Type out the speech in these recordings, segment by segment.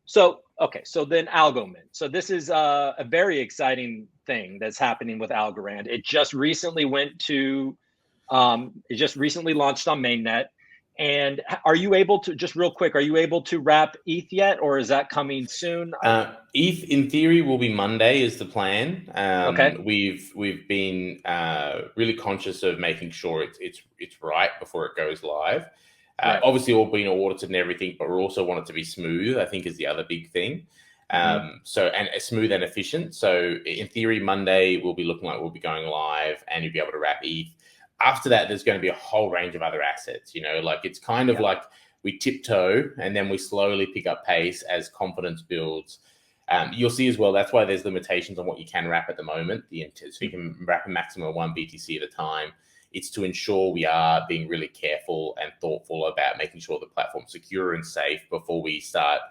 So then Algomint. So this is a very exciting thing that's happening with Algorand. It just recently it just recently launched on mainnet. And are you able to, just real quick, are you able to wrap ETH yet, or is that coming soon? ETH in theory will be Monday is the plan. Okay. We've been really conscious of making sure it's right before it goes live. Right. Obviously, all being audited and everything, but we also want it to be smooth, I think, is the other big thing. So, and smooth and efficient. So in theory, Monday will be looking like we'll be going live and you'll be able to wrap ETH. After that, there's going to be a whole range of other assets, like it's kind of like we tiptoe and then we slowly pick up pace as confidence builds. You'll see as well, that's why there's limitations on what you can wrap at the moment. So you can wrap a maximum of 1 BTC at a time. It's to ensure we are being really careful and thoughtful about making sure the platform's secure and safe before we start,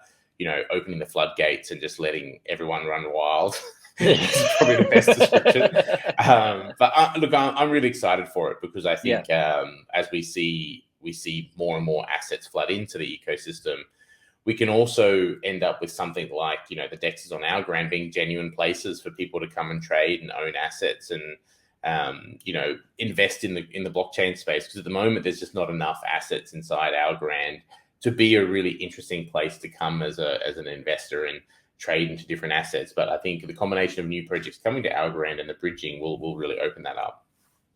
opening the floodgates and just letting everyone run wild. It's probably the best description. But look, I'm really excited for it because I think as we see more and more assets flood into the ecosystem, we can also end up with something like, the dexes on Algorand being genuine places for people to come and trade and own assets and, invest in the blockchain space. Because at the moment, there's just not enough assets inside Algorand to be a really interesting place to come as an investor and trade into different assets. But I think the combination of new projects coming to Algorand and the bridging will really open that up.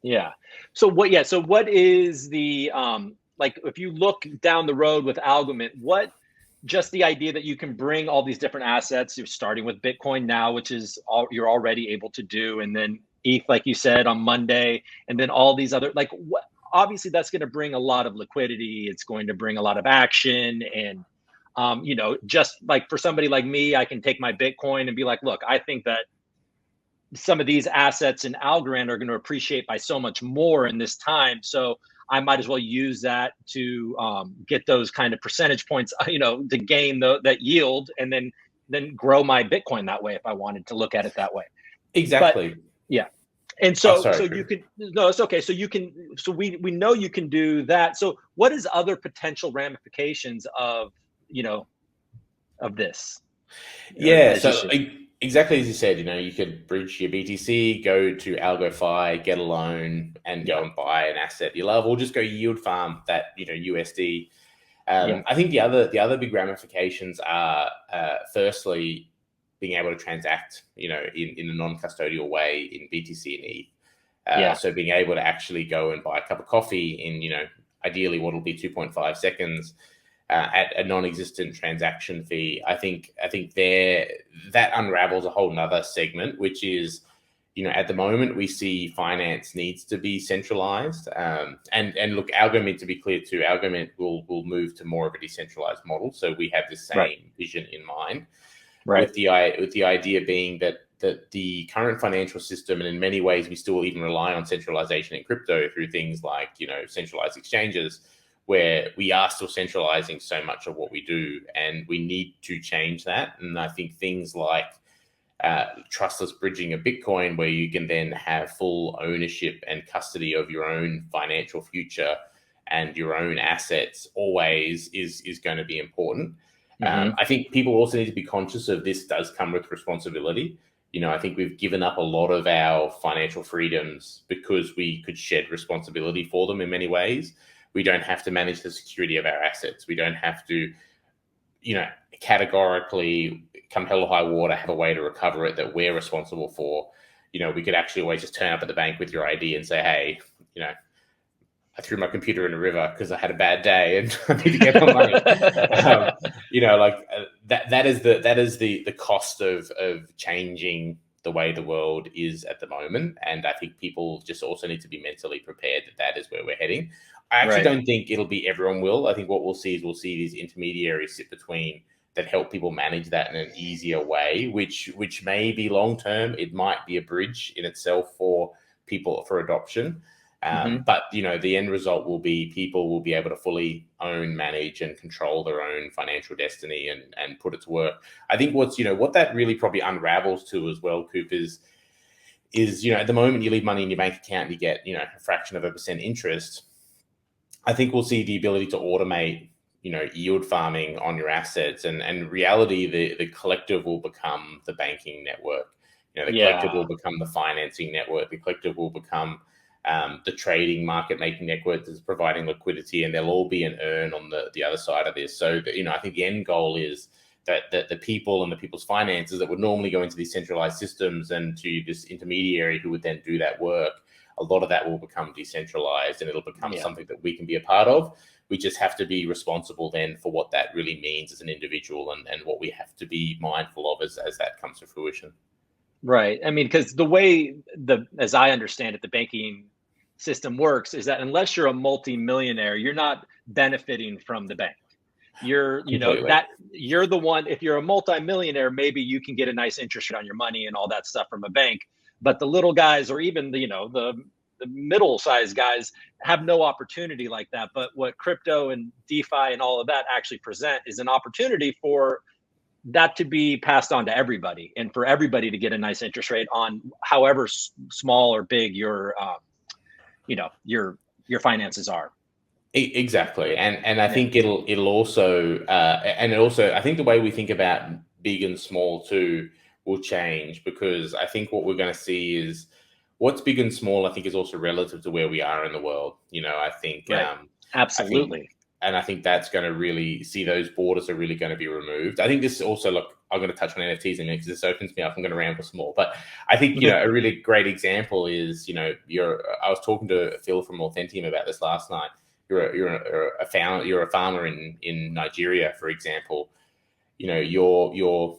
Yeah. So what is the, if you look down the road with Algomint, just the idea that you can bring all these different assets, you're starting with Bitcoin now, which is all you're already able to do. And then ETH, like you said, on Monday, and then all these other, obviously that's going to bring a lot of liquidity. It's going to bring a lot of action. And, just like for somebody like me, I can take my Bitcoin and be like, look, I think that some of these assets in Algorand are going to appreciate by so much more in this time. So I might as well use that to get those kind of percentage points, to gain that yield and then grow my Bitcoin that way if I wanted to look at it that way. Exactly. But, yeah. And so you can, no, it's okay. So we know you can do that. So what is other potential ramifications of this? Exactly as you said, you could bridge your BTC, go to AlgoFi, get a loan, and go and buy an asset you love, or just go yield farm that USD. I think the other big ramifications are firstly being able to transact in a non-custodial way in BTC and ETH. So being able to actually go and buy a cup of coffee in ideally what will be 2.5 seconds. At a non-existent transaction fee, I think that unravels a whole nother segment, which is, at the moment we see finance needs to be centralized. And look, Algomint, to be clear too, Algomint will move to more of a decentralized model. So we have the same vision in mind, with the idea being that the current financial system, and in many ways we still even rely on centralization in crypto through things like centralized exchanges, where we are still centralizing so much of what we do, and we need to change that. And I think things like trustless bridging of Bitcoin, where you can then have full ownership and custody of your own financial future and your own assets, always is going to be important. I think people also need to be conscious of this does come with responsibility. I think we've given up a lot of our financial freedoms because we could shed responsibility for them in many ways. We don't have to manage the security of our assets. We don't have to, categorically, come hell or high water, have a way to recover it that we're responsible for. We could actually always just turn up at the bank with your ID and say, hey, I threw my computer in a river because I had a bad day and I need to get my money. That is the cost of changing the way the world is at the moment. And I think people just also need to be mentally prepared that is where we're heading. I actually don't think it'll be everyone will. I think what we'll see these intermediaries sit between that help people manage that in an easier way, which may be long-term. It might be a bridge in itself for people for adoption. But, the end result will be people will be able to fully own, manage, and control their own financial destiny and put it to work. I think what that really probably unravels to as well, Coop, is at the moment you leave money in your bank account and you get, a fraction of a % interest. I think we'll see the ability to automate, yield farming on your assets, and reality, the collective will become the banking network. The collective will become the financing network. The collective will become the trading market making network that's providing liquidity, and there'll all be an earn on the other side of this. So, I think the end goal is that the people and the people's finances that would normally go into these centralized systems and to this intermediary who would then do that work, a lot of that will become decentralized, and it'll become something that we can be a part of. We just have to be responsible then for what that really means as an individual, and what we have to be mindful of as that comes to fruition. Right. I mean, because the way as I understand it, the banking system works is that unless you're a multi-millionaire, you're not benefiting from the bank. You're you're the one. If you're a multi-millionaire, maybe you can get a nice interest rate on your money and all that stuff from a bank. But the little guys, or even the middle-sized guys, have no opportunity like that. But what crypto and DeFi and all of that actually present is an opportunity for that to be passed on to everybody, and for everybody to get a nice interest rate on however small or big your finances are. Exactly. And I think it'll also I think the way we think about big and small too will change, because I think what we're going to see is what's big and small, I think, is also relative to where we are in the world. I think absolutely. I think that's going to really see those borders are really going to be removed. I think this also, look, I'm going to touch on NFTs in a minute because this opens me up. I'm going to ramble some more, but I think, a really great example is, I was talking to Phil from Authentium about this last night. You're a farmer in Nigeria, for example. Your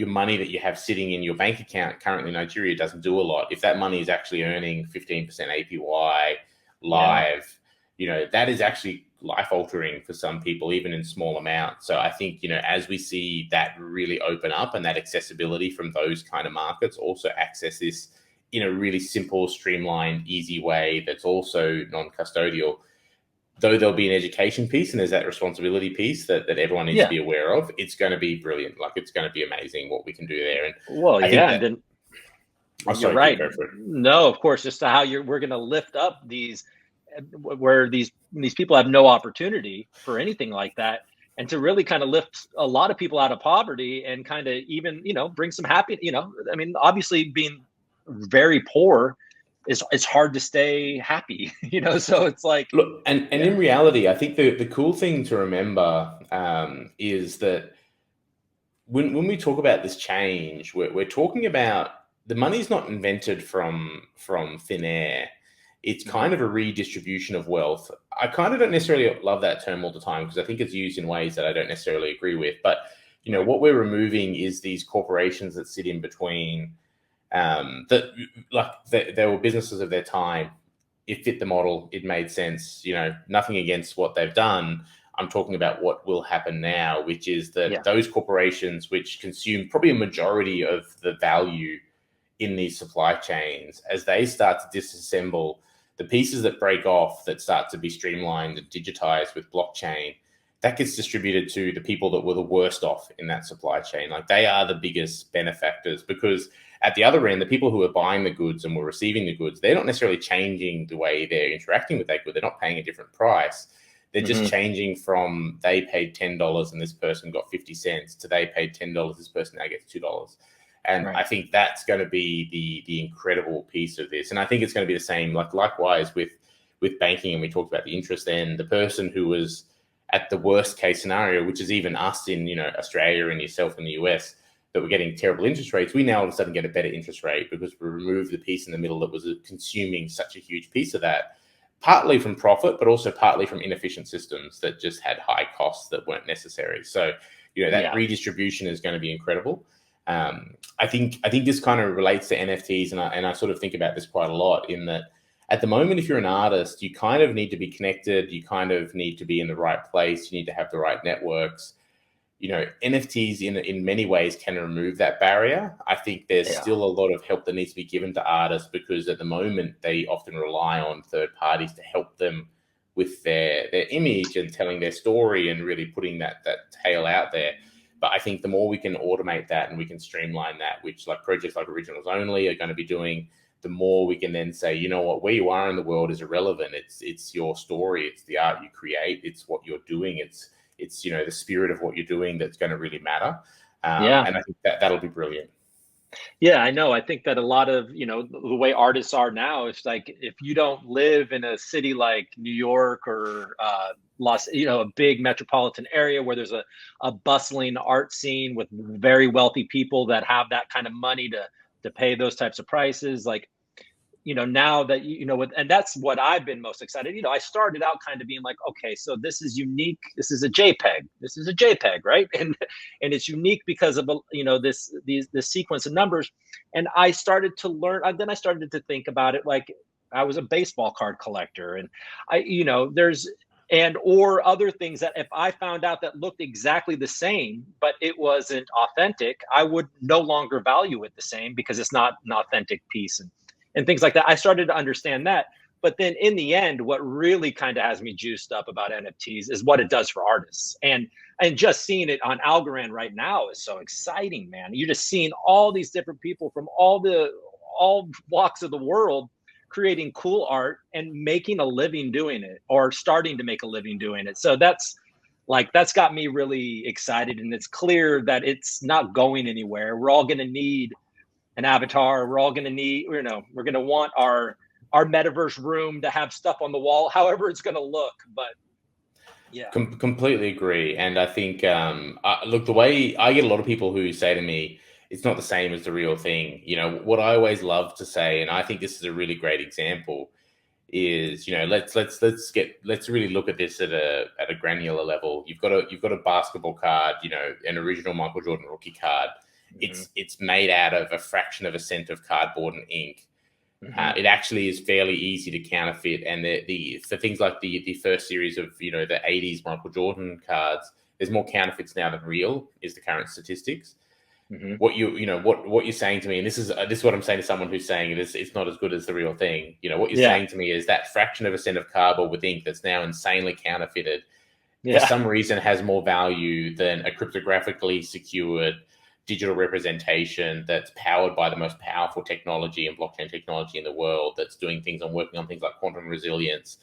money that you have sitting in your bank account currently in Nigeria doesn't do a lot. If that money is actually earning 15% APY live, that is actually life altering for some people, even in small amounts. So I think, as we see that really open up and that accessibility from those kind of markets, also access this in a really simple, streamlined, easy way that's also non-custodial, though there'll be an education piece and there's that responsibility piece that everyone needs to be aware of, it's going to be brilliant. Like, it's going to be amazing what we can do there. And you're right. No, of course, just how we're going to lift up these, where these people have no opportunity for anything like that, and to really kind of lift a lot of people out of poverty and kind of even, bring some happy, I mean, obviously being very poor, it's hard to stay happy, so it's like, look, and in reality, I think the cool thing to remember is that when we talk about this change, we're talking about the money's not invented from thin air. It's kind of a redistribution of wealth. I kind of don't necessarily love that term all the time, because I think it's used in ways that I don't necessarily agree with. But, what we're removing is these corporations that sit in between, that they were businesses of their time. It fit the model. It made sense. Nothing against what they've done. I'm talking about what will happen now, which is that those corporations which consume probably a majority of the value in these supply chains, as they start to disassemble the pieces that break off, that start to be streamlined and digitized with blockchain, that gets distributed to the people that were the worst off in that supply chain. Like, they are the biggest benefactors, because at the other end, the people who are buying the goods and were receiving the goods, they're not necessarily changing the way they're interacting with that good. They're not paying a different price. They're just changing from they paid $10 and this person got 50 cents to they paid $10, this person now gets $2. And I think that's going to be the incredible piece of this. And I think it's going to be the same, likewise with banking. And we talked about the interest then, the person who was at the worst case scenario, which is even us in, Australia and yourself in the US, that we're getting terrible interest rates. We now all of a sudden get a better interest rate because we removed the piece in the middle that was consuming such a huge piece of that, partly from profit, but also partly from inefficient systems that just had high costs that weren't necessary. So, that redistribution is going to be incredible. I think this kind of relates to NFTs, and I sort of think about this quite a lot, in that at the moment, if you're an artist, you kind of need to be connected, you kind of need to be in the right place, you need to have the right networks. NFTs in many ways can remove that barrier. I think there's still a lot of help that needs to be given to artists, because at the moment they often rely on third parties to help them with their image and telling their story and really putting that tale out there. But I think the more we can automate that and we can streamline that, which projects like Originals Only are going to be doing, the more we can then say, you know what, where you are in the world is irrelevant. It's your story. It's the art you create. It's what you're doing. It's the spirit of what you're doing that's going to really matter. And I think that'll be brilliant. Yeah, I know. I think that a lot of, the way artists are now, it's like if you don't live in a city like New York or a big metropolitan area where there's a bustling art scene with very wealthy people that have that kind of money to pay those types of prices, like, now that, and that's what I've been most excited. I started out kind of being like, okay, so this is unique. This is a JPEG. This is a JPEG, right? And it's unique because of, this sequence of numbers. And I started to learn, then I started to think about it like I was a baseball card collector. And or other things that if I found out that looked exactly the same, but it wasn't authentic, I would no longer value it the same because it's not an authentic piece. And things like that. I started to understand that. But then in the end, what really kind of has me juiced up about NFTs is what it does for artists. And just seeing it on Algorand right now is so exciting, man. You're just seeing all these different people from all walks of the world creating cool art and making a living doing it, or starting to make a living doing it. So that's got me really excited. And it's clear that it's not going anywhere. We're all going to need an avatar. We're all going to need, we're going to want our metaverse room to have stuff on the wall, however it's going to look. But yeah, completely agree. And I think, look, the way I get a lot of people who say to me, it's not the same as the real thing. What I always love to say, and I think this is a really great example, is let's really look at this at a granular level. You've got a basketball card, an original Michael Jordan rookie card. It's made out of a fraction of a cent of cardboard and ink. It actually is fairly easy to counterfeit. And for things like the first series of the 80s Michael Jordan cards, there's more counterfeits now than real is the current statistics. What you're saying to me, and this is what I'm saying to someone who's saying it's not as good as the real thing. What you're saying to me is that fraction of a cent of cardboard with ink that's now insanely counterfeited for some reason has more value than a cryptographically secured digital representation that's powered by the most powerful technology and blockchain technology in the world, that's doing things and working on things like quantum resilience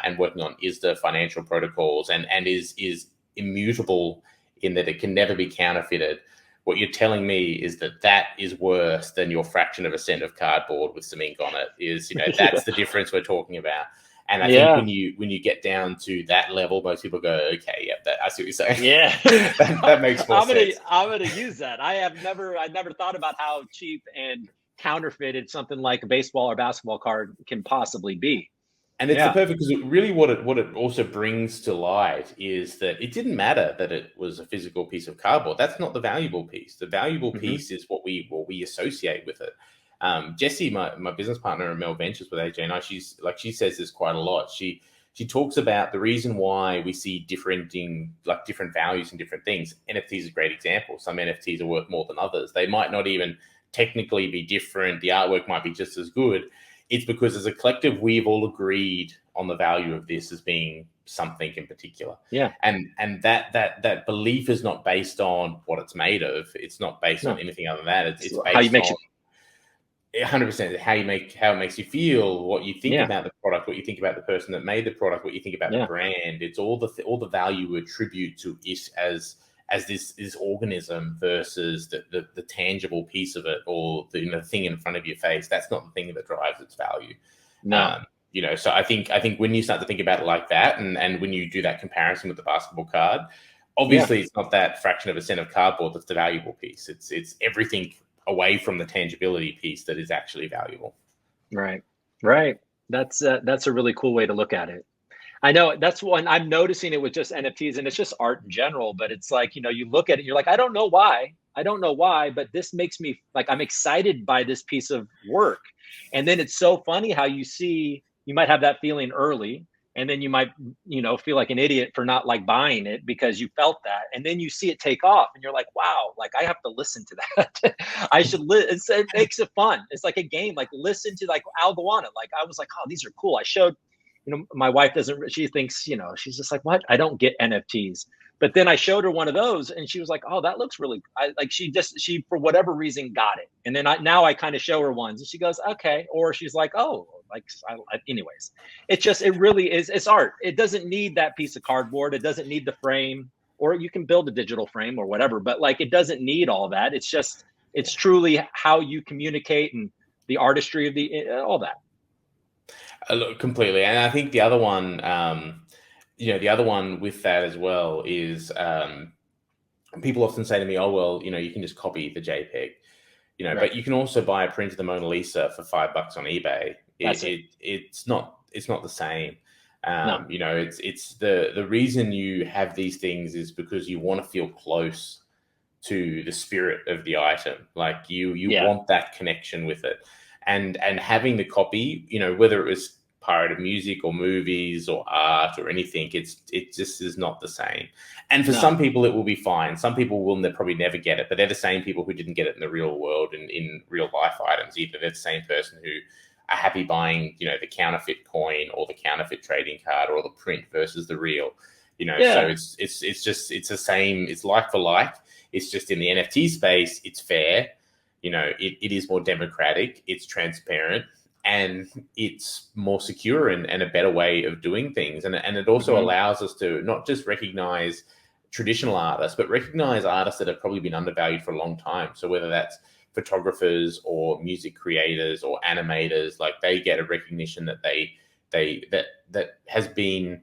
and working on ISDA financial protocols and is immutable in that it can never be counterfeited. What you're telling me is that is worse than your fraction of a cent of cardboard with some ink on it. That's the difference we're talking about. And I think when you get down to that level, most people go, okay, I see what you're saying. Yeah, that makes more sense. I'm gonna use that. I never thought about how cheap and counterfeited something like a baseball or basketball card can possibly be. And it's the perfect, because really what it also brings to light is that it didn't matter that it was a physical piece of cardboard. That's not the valuable piece. The valuable piece is what we associate with it. Jessie, my business partner in Meld Ventures with AJ and I, she says this quite a lot. She talks about the reason why we see different values in different things. NFT is a great example. Some NFTs are worth more than others. They might not even technically be different. The artwork might be just as good. It's because as a collective, we've all agreed on the value of this as being something in particular. Yeah. And that belief is not based on what it's made of. It's not based on anything other than that. It's based how you make on 100% how it makes you feel, what you think about the product, what you think about the person that made the product, what you think about the brand. It's all the value we attribute to it as this organism versus the tangible piece of it, or the thing in front of your face. That's not the thing that drives its value. No. So I think when you start to think about it like that, and when you do that comparison with the basketball card, obviously it's not that fraction of a cent of cardboard that's the valuable piece. It's everything away from the tangibility piece that is actually valuable. Right. That's a really cool way to look at it. I know that's one I'm noticing it with just NFTs, and it's just art in general, but it's like, you look at it, you're like, I don't know why, but this makes me like, I'm excited by this piece of work. And then it's so funny how you might have that feeling early, and then you might, feel like an idiot for not like buying it because you felt that. And then you see it take off and you're like, wow, like I have to listen to that. I should it makes it fun. It's like a game, like listen to like Algo Autumn. Like I was like, oh, these are cool. I showed, my wife doesn't, she thinks, she's just like, what? I don't get NFTs. But then I showed her one of those and she was like, oh, that looks really, she for whatever reason got it. And then now I kind of show her ones and she goes, okay. Or she's like, oh, anyways, it really is, it's art. It doesn't need that piece of cardboard. It doesn't need the frame, or you can build a digital frame or whatever, but it doesn't need all that. It's truly how you communicate and the artistry of all that. Look, completely. And I think the other one, the other one with that as well is people often say to me, oh, well, you can just copy the JPEG, right. But you can also buy a print of the Mona Lisa for $5 on eBay. It's not the same. No. It's the reason you have these things is because you want to feel close to the spirit of the item. Like you want that connection with it. And having the copy, whether it was pirated music or movies or art or anything, it just is not the same. And for some people, it will be fine. Some people will probably never get it, but they're the same people who didn't get it in the real world and in real life items either. They're the same person who are happy buying, the counterfeit coin or the counterfeit trading card or the print versus the real. So it's the same. It's like for like. It's just in the NFT space, it's fair. It is more democratic, it's transparent, and it's more secure and a better way of doing things. And it also allows us to not just recognize traditional artists, but recognize artists that have probably been undervalued for a long time. So whether that's photographers or music creators or animators, they get a recognition that that has been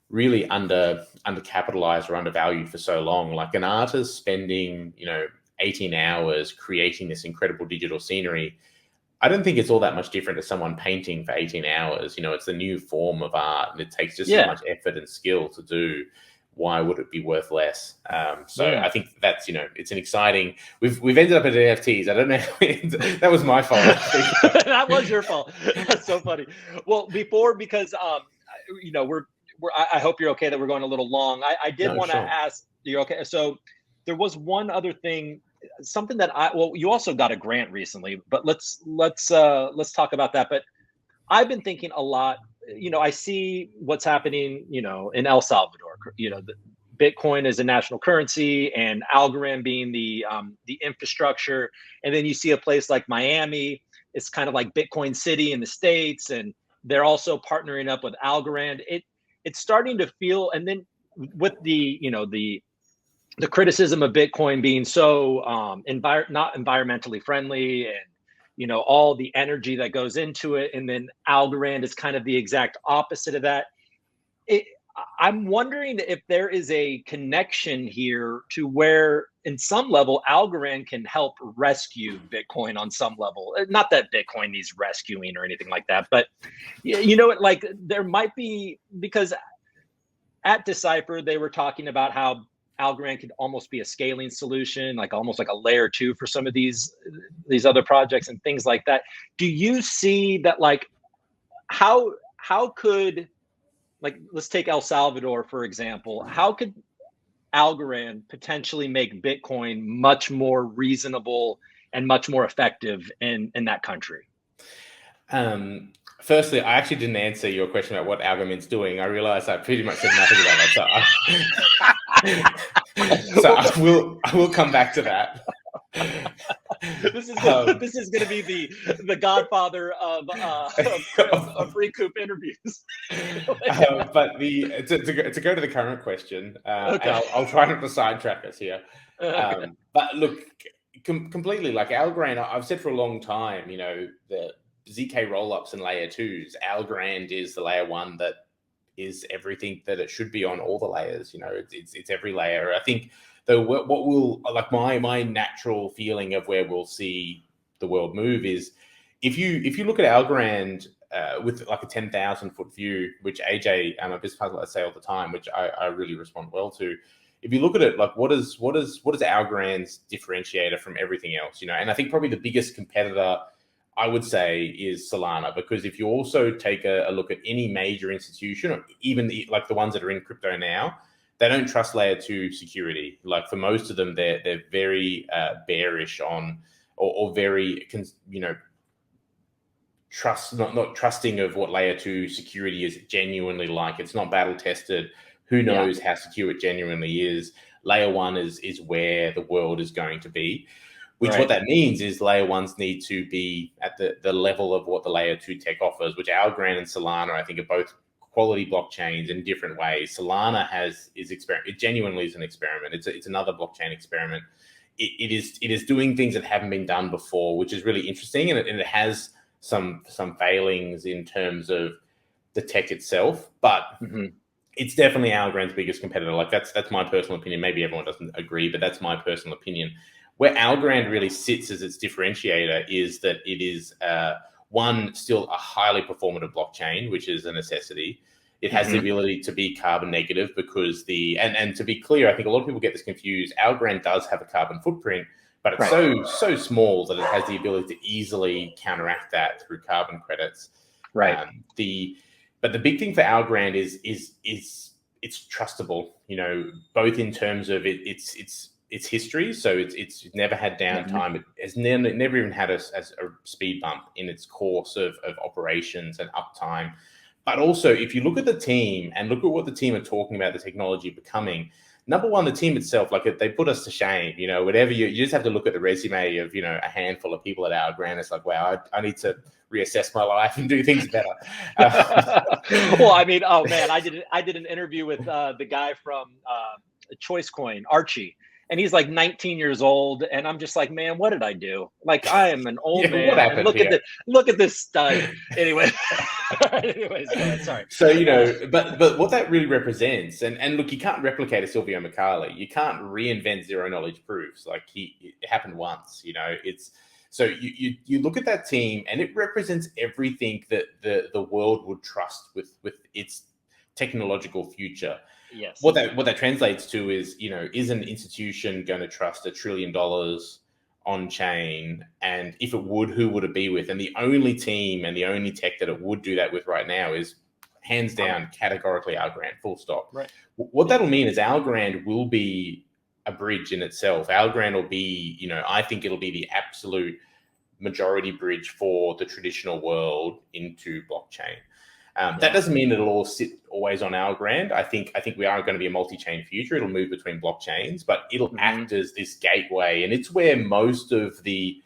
really undercapitalized or undervalued for so long. Like an artist spending, 18 hours creating this incredible digital scenery, I don't think it's all that much different to someone painting for 18 hours. It's a new form of art and it takes just so much effort and skill to do. Why would it be worth less? I think that's, it's an exciting, we've ended up at NFTs. I don't know. That was my fault. That was your fault. That's so funny. Well, because, I hope you're okay that we're going a little long. I did want to ask, you're okay. So there was one other thing, something that you also got a grant recently, but let's talk about that. But I've been thinking a lot, I see what's happening, in El Salvador, the Bitcoin is a national currency and Algorand being the infrastructure. And then you see a place like Miami, it's kind of like Bitcoin City in the States. And they're also partnering up with Algorand. It's starting to feel, and then with the criticism of Bitcoin being so not environmentally friendly and, all the energy that goes into it. And then Algorand is kind of the exact opposite of that. I'm wondering if there is a connection here to where in some level, Algorand can help rescue Bitcoin on some level. Not that Bitcoin needs rescuing or anything like that, but there might be, because at Decipher, they were talking about how Algorand could almost be a scaling solution, almost like a layer 2 for some of these other projects and things like that. Do you see that, how could, let's take El Salvador, for example, how could Algorand potentially make Bitcoin much more reasonable and much more effective in that country? Firstly, I actually didn't answer your question about what Algomint's doing. I realized I pretty much said nothing about that. So I will come back to that. This is going to be the godfather of ReCoop interviews. But to go to the current question, okay. I'll try not to sidetrack us here. Okay. But look, completely, Algorand, I've said for a long time, the ZK rollups and layer 2s, Algorand is the layer 1 that is everything that it should be on all the layers. It's every layer. I think what will, my natural feeling of where we'll see the world move is if you look at Algorand with a 10,000 foot view, which AJ and my business partner say all the time, which I really respond well to. If you look at it, what is Algorand's differentiator from everything else? And I think probably the biggest competitor, I would say, is Solana, because if you also take a look at any major institution, or even the ones that are in crypto now, they don't trust layer 2 security. For most of them, they're very bearish on, or very, not trusting of what layer 2 security is genuinely like. It's not battle tested. Who knows how secure it genuinely is? Layer 1 is where the world is going to be. What that means is layer 1s need to be at the level of what the layer 2 tech offers, which Algorand and Solana, I think, are both quality blockchains in different ways. Solana it genuinely is an experiment. It's another blockchain experiment. It is doing things that haven't been done before, which is really interesting, and it has some failings in terms of the tech itself, but it's definitely Algorand's biggest competitor. Like that's my personal opinion. Maybe everyone doesn't agree, but that's my personal opinion. Where Algorand really sits as its differentiator is that it is still a highly performative blockchain, which is a necessity. It has the ability to be carbon negative because and to be clear, I think a lot of people get this confused. Algorand does have a carbon footprint, but it's so small that it has the ability to easily counteract that through carbon credits. Right. But the big thing for Algorand is it's trustable. Both in terms of its history. So it's never had downtime. It has never even had a speed bump in its course of operations and uptime. But also, if you look at the team and look at what the team are talking about the technology becoming, number one, the team itself, like they put us to shame. Whatever you just have to look at the resume of a handful of people at Algorand. It's like, wow, I need to reassess my life and do things better. Well, I mean, oh man, I did an interview with the guy from Choice Coin, Archie. And he's like 19 years old, and I'm just like, man, what did I do? Like, I am an old man. What happened and look at this stud. Anyways, sorry. So but what that really represents, and look, you can't replicate a Silvio micali. You can't reinvent zero knowledge proofs. Like it happened once. It's so you look at that team, and it represents everything that the world would trust with its technological future. Yes. What that translates to is, is an institution going to trust $1 trillion on chain? And if it would, who would it be with? And the only team and the only tech that it would do that with right now is hands down, categorically Algorand, full stop. Right. What that'll mean is Algorand will be a bridge in itself. Algorand will be, I think it'll be the absolute majority bridge for the traditional world into blockchain. That doesn't mean it'll all sit always on Algorand. I think we are going to be a multi-chain future. It'll move between blockchains, but it'll act as this gateway, and it's where most of the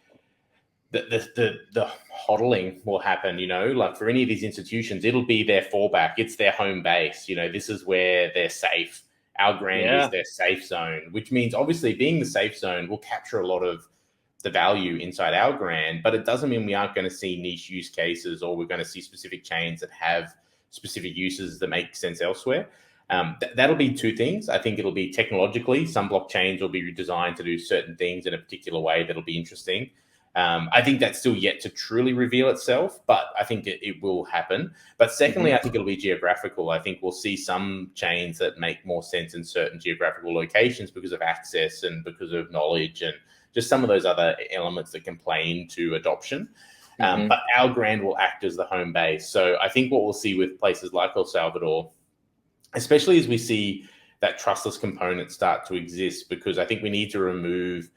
hodling will happen. Like for any of these institutions, it'll be their fallback. It's their home base. This is where they're safe. Algorand is their safe zone, which means obviously being the safe zone will capture a lot of the value inside Algorand, but it doesn't mean we aren't going to see niche use cases, or we're going to see specific chains that have specific uses that make sense elsewhere. That'll be two things. I think it'll be technologically, some blockchains will be designed to do certain things in a particular way that'll be interesting. I think that's still yet to truly reveal itself, but I think it will happen. But secondly, I think it'll be geographical. I think we'll see some chains that make more sense in certain geographical locations because of access and because of knowledge and just some of those other elements that can play into adoption. But Algorand will act as the home base. So I think what we'll see with places like El Salvador, especially as we see that trustless component start to exist, because I think we need to remove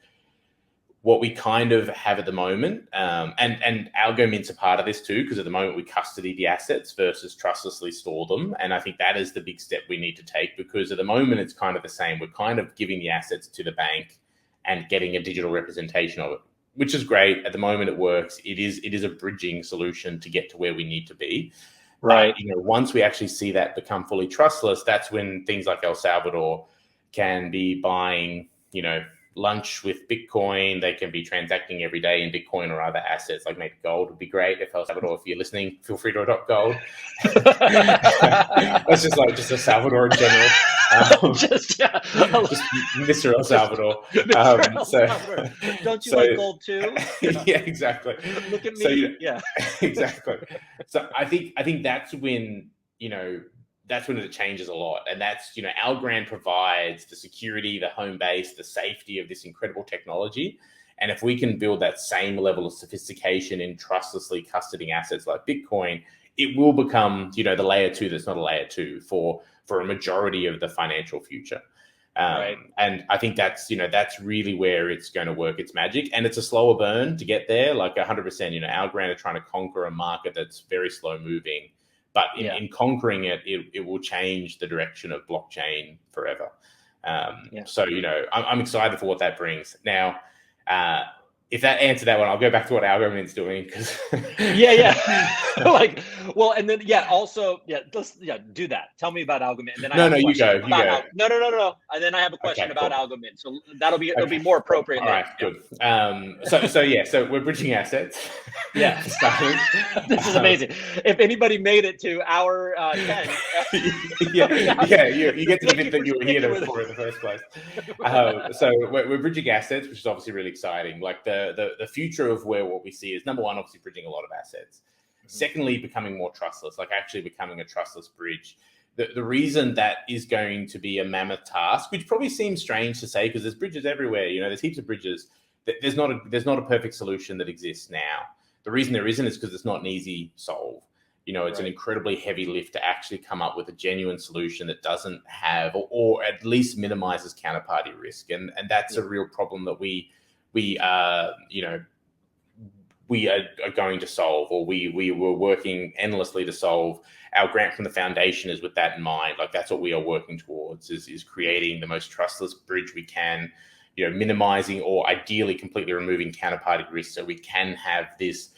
what we kind of have at the moment. And Algomint's a part of this too, because at the moment we custody the assets versus trustlessly store them. And I think that is the big step we need to take, because at the moment it's kind of the same. We're kind of giving the assets to the bank and getting a digital representation of it, which is great. At the moment, it works. It is a bridging solution to get to where we need to be. Right. But, once we actually see that become fully trustless, that's when things like El Salvador can be buying, lunch with Bitcoin. They can be transacting every day in Bitcoin or other assets, like maybe gold would be great. If El Salvador, if you're listening, feel free to adopt gold. That's just El Salvador in general. Just Mr. El Salvador. Salvador. Don't you like gold too? Yeah, exactly. Look at me. Exactly. So I think that's when it changes a lot. And that's, Algorand provides the security, the home base, the safety of this incredible technology. And if we can build that same level of sophistication in trustlessly custodying assets like Bitcoin, it will become, the layer 2 that's not a layer 2 for a majority of the financial future. Right. And I think that's really where it's going to work its magic, and it's a slower burn to get there. Like 100%, Algorand are trying to conquer a market that's very slow moving, but in conquering it, it will change the direction of blockchain forever. So I'm excited for what that brings. Now, if that answered that one, I'll go back to what Algorand's doing because like, well, and then also let's do that. Tell me about Algomint, and then you go. No. And then I have a question about Algomint. So it'll be more appropriate. All right, good. So we're bridging assets. Yeah, this is amazing. If anybody made it to hour 10, you get to the bit that you were here for in the first place. So we're bridging assets, which is obviously really exciting. Like the future of what we see is, number one, obviously bridging a lot of assets. Secondly, becoming more trustless, like actually becoming a trustless bridge. The reason that is going to be a mammoth task, which probably seems strange to say because there's bridges everywhere, there's heaps of bridges. There's not a perfect solution that exists now. The reason there isn't is because it's not an easy solve. It's an incredibly heavy lift to actually come up with a genuine solution that doesn't have or at least minimizes counterparty risk. And that's a real problem that we are going to solve, or we were working endlessly to solve. Our grant from the foundation is with that in mind. Like that's what we are working towards is creating the most trustless bridge we can, minimizing or ideally completely removing counterparty risk, so we can have this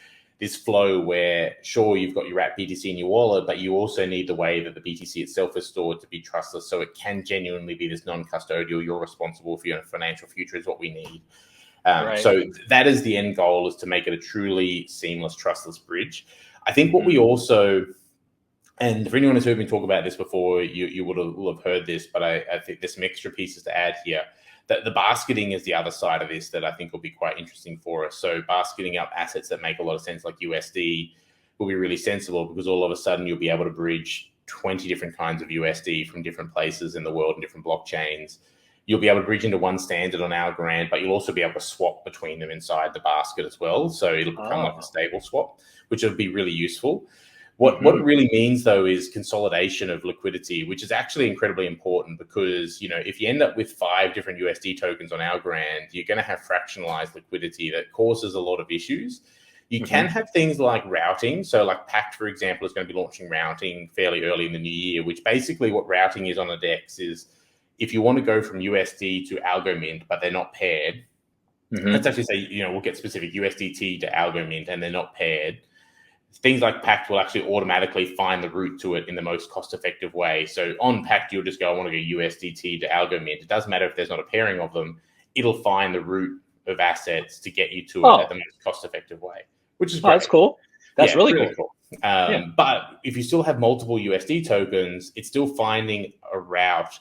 flow where, sure, you've got your wrapped BTC in your wallet, but you also need the way that the BTC itself is stored to be trustless, so it can genuinely be this non-custodial. You're responsible for your financial future is what we need. So that is the end goal, is to make it a truly seamless, trustless bridge. I think what we also, and for anyone who's heard me talk about this before, you will have heard this, but I think there's some extra pieces to add here. That the basketing is the other side of this that I think will be quite interesting for us. So basketing up assets that make a lot of sense, like USD, will be really sensible, because all of a sudden you'll be able to bridge 20 different kinds of USD from different places in the world and different blockchains. You'll be able to bridge into one standard on Algorand, but you'll also be able to swap between them inside the basket as well. So it'll become like a stable swap, which will be really useful. What it really means, though, is consolidation of liquidity, which is actually incredibly important, because, if you end up with 5 different USD tokens on Algorand, you're going to have fractionalized liquidity that causes a lot of issues. You can have things like routing. So like Pact, for example, is going to be launching routing fairly early in the new year, which basically what routing is on a DEX is, if you want to go from USD to Algomint, but they're not paired, let's actually say, we'll get specific, USDT to Algomint, and they're not paired. Things like Pact will actually automatically find the route to it in the most cost-effective way. So on Pact, you'll just go, I want to go USDT to Algomint. It doesn't matter if there's not a pairing of them. It'll find the route of assets to get you to it at the most cost-effective way, which is great. That's cool. That's really cool. But if you still have multiple USD tokens, it's still finding a route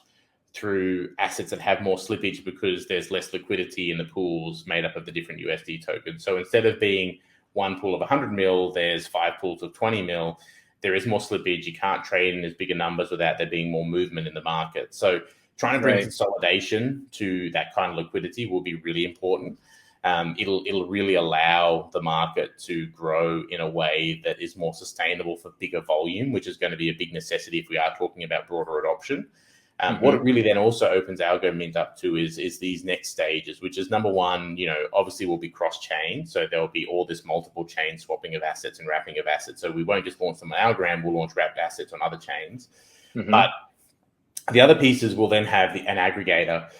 through assets that have more slippage, because there's less liquidity in the pools made up of the different USD tokens. So instead of being one pool of 100 mil, there's 5 pools of 20 mil. There is more slippage. You can't trade in as bigger numbers without there being more movement in the market. So trying to bring consolidation to that kind of liquidity will be really important. It'll really allow the market to grow in a way that is more sustainable for bigger volume, which is going to be a big necessity if we are talking about broader adoption. What it really then also opens Algomint up to is these next stages, which is, number one, obviously will be cross-chain. So there'll be all this multiple chain swapping of assets and wrapping of assets. So we won't just launch them on Algorand, we'll launch wrapped assets on other chains. But the other pieces will then have an aggregator.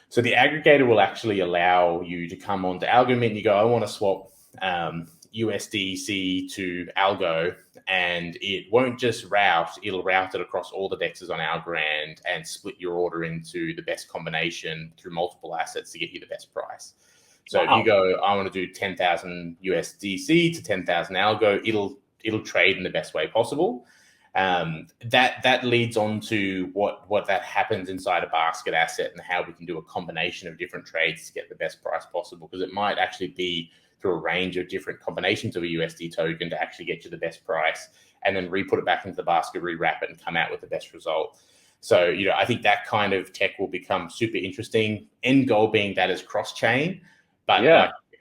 So the aggregator will actually allow you to come onto Algomint and you go, I want to swap USDC to Algo, and it won't just route, it'll route it across all the DEXs on Algorand and split your order into the best combination through multiple assets to get you the best price. So if you go, I want to do 10,000 USDC to 10,000 Algo, it'll trade in the best way possible. That leads on to what that happens inside a basket asset and how we can do a combination of different trades to get the best price possible, because it might actually be through a range of different combinations of a USD token to actually get you the best price, and then re-put it back into the basket, rewrap it, and come out with the best result. So, I think that kind of tech will become super interesting. End goal being that is cross-chain, but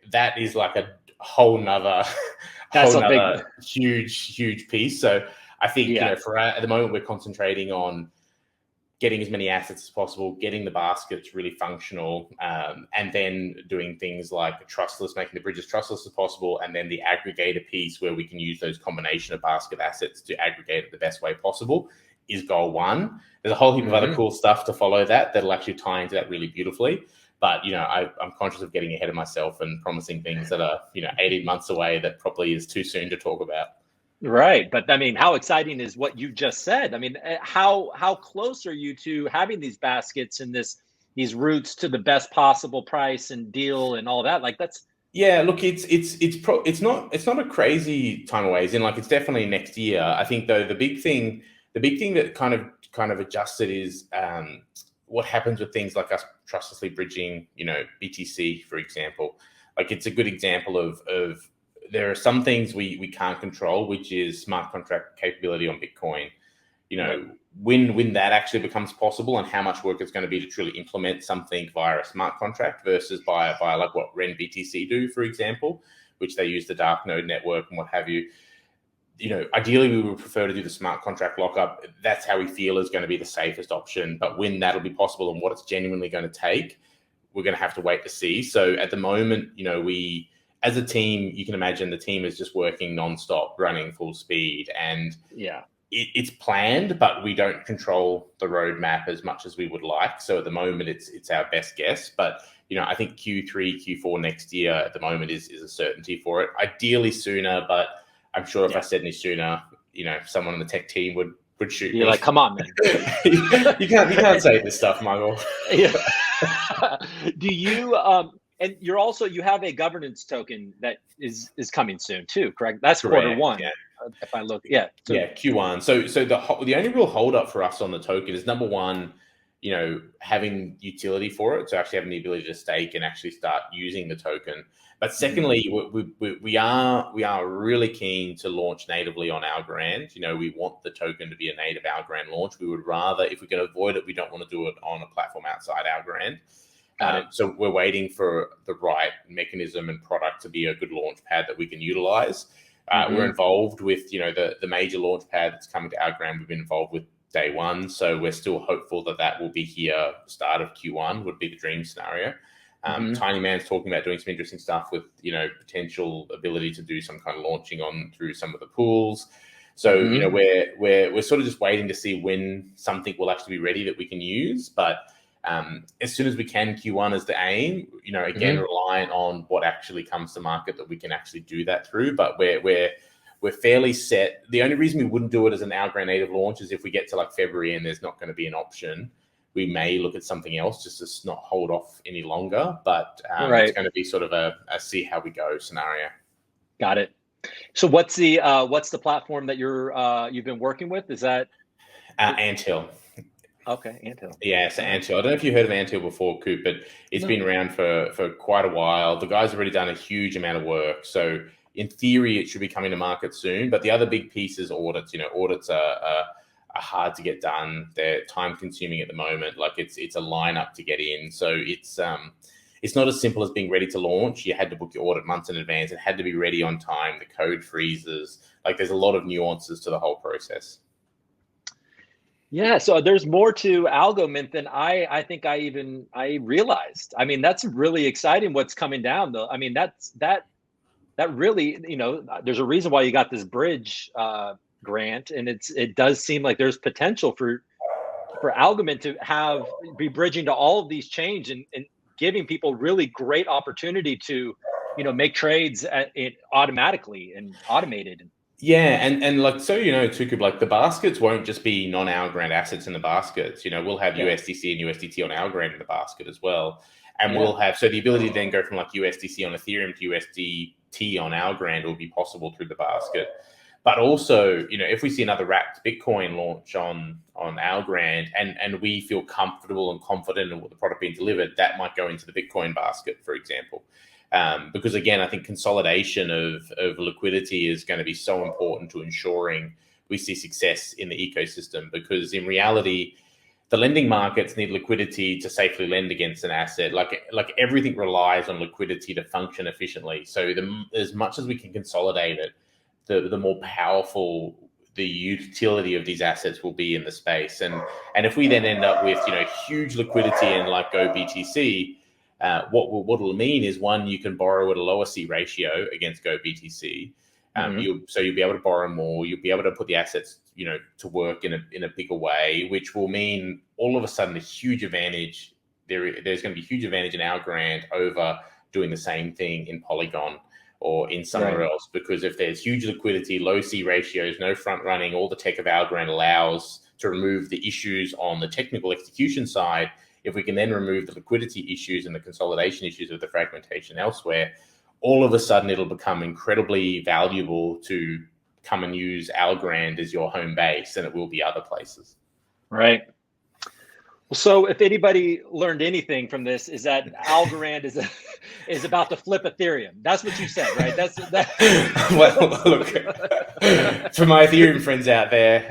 that is like a whole nother huge piece. So I think, for at the moment, we're concentrating on getting as many assets as possible, getting the baskets really functional, and then doing things like trustless, making the bridges trustless as possible, and then the aggregator piece where we can use those combination of basket assets to aggregate it the best way possible is goal one. There's a whole heap of other cool stuff to follow that'll actually tie into that really beautifully. But, I'm conscious of getting ahead of myself and promising things that are, 18 months away that probably is too soon to talk about. Right. But I mean, how exciting is what you just said? I mean, how close are you to having these baskets and these routes to the best possible price and deal and all that? Like that's. Yeah, look, it's not a crazy time away. It's definitely next year. I think though the big thing that kind of adjusted is what happens with things like us trustlessly bridging, BTC, for example. Like it's a good example of there are some things we can't control, which is smart contract capability on Bitcoin. When that actually becomes possible and how much work it's going to be to truly implement something via a smart contract versus via like what Ren BTC do, for example, which they use the dark node network and what have you. Ideally we would prefer to do the smart contract lockup. That's how we feel is going to be the safest option. But when that'll be possible and what it's genuinely going to take, we're going to have to wait to see. So at the moment, we, as a team, you can imagine the team is just working nonstop, running full speed, and it's planned, but we don't control the roadmap as much as we would like. So at the moment, it's our best guess. But I think Q3, Q4 next year at the moment is a certainty for it. Ideally sooner, but I'm sure if I said any sooner, someone on the tech team would shoot me. You're like, come on, man. you can't say this stuff, Michael. Yeah. Do you and you have a governance token that is coming soon too, correct? That's correct, quarter one. Yeah. If I look, Q1. So the only real holdup for us on the token is number one, having utility for it, so actually having the ability to stake and actually start using the token. But secondly, we are really keen to launch natively on Algorand. We want the token to be a native Algorand launch. We would rather, if we can avoid it, we don't want to do it on a platform outside Algorand. So we're waiting for the right mechanism and product to be a good launch pad that we can utilize. We're involved with, the major launch pad that's coming to Algorand. We've been involved with day one. So we're still hopeful that will be here start of Q1 would be the dream scenario. Tiny Man's talking about doing some interesting stuff with, potential ability to do some kind of launching on through some of the pools. So, we're sort of just waiting to see when something will actually be ready that we can use. But as soon as we can, Q1 is the aim, again, reliant on what actually comes to market that we can actually do that through. But we're fairly set. The only reason we wouldn't do it as an Algorand native launch is if we get to like February and there's not going to be an option, we may look at something else just to not hold off any longer. But it's going to be sort of a see how we go scenario. Got it. So what's the platform that you've been working with? Is that Anthill? Okay, Anthill. Yeah, so Anthill. I don't know if you heard of Anthill before, Coop, but it's been around for quite a while. The guys have already done a huge amount of work. So in theory, it should be coming to market soon. But the other big piece is audits. Audits are hard to get done. They're time consuming at the moment. Like it's a lineup to get in. So it's not as simple as being ready to launch. You had to book your audit months in advance. It had to be ready on time. The code freezes. Like there's a lot of nuances to the whole process. Yeah, so there's more to Algomint than I think I realized. I mean, that's really exciting what's coming down though. I mean, that really, there's a reason why you got this bridge grant, and it does seem like there's potential for Algomint to be bridging to all of these chains and giving people really great opportunity to, make trades automatically and automated. Yeah, and like too, like the baskets won't just be non-Algorand assets in the baskets. We'll have USDC and USDT on Algorand in the basket as well, and we'll have the ability to then go from like USDC on Ethereum to USDT on Algorand will be possible through the basket. But also, if we see another wrapped Bitcoin launch on Algorand and we feel comfortable and confident in what the product being delivered, that might go into the Bitcoin basket, for example. Because again, I think consolidation of liquidity is going to be so important to ensuring we see success in the ecosystem. Because in reality, the lending markets need liquidity to safely lend against an asset. Like everything relies on liquidity to function efficiently. So as much as we can consolidate it, the more powerful the utility of these assets will be in the space. And if we then end up with, huge liquidity in like Go BTC, what it'll mean is, one, you can borrow at a lower C ratio against Go BTC. So you'll be able to borrow more. You'll be able to put the assets, to work in a bigger way, which will mean all of a sudden a huge advantage. There's going to be a huge advantage in Algorand over doing the same thing in Polygon or in somewhere else, because if there's huge liquidity, low C ratios, no front running, all the tech of Algorand allows to remove the issues on the technical execution side. If we can then remove the liquidity issues and the consolidation issues of the fragmentation elsewhere, all of a sudden it'll become incredibly valuable to come and use Algorand as your home base, and it will be other places. Right. Well, so if anybody learned anything from this, is that Algorand is about to flip Ethereum. That's what you said, right? Well, look, for my Ethereum friends out there,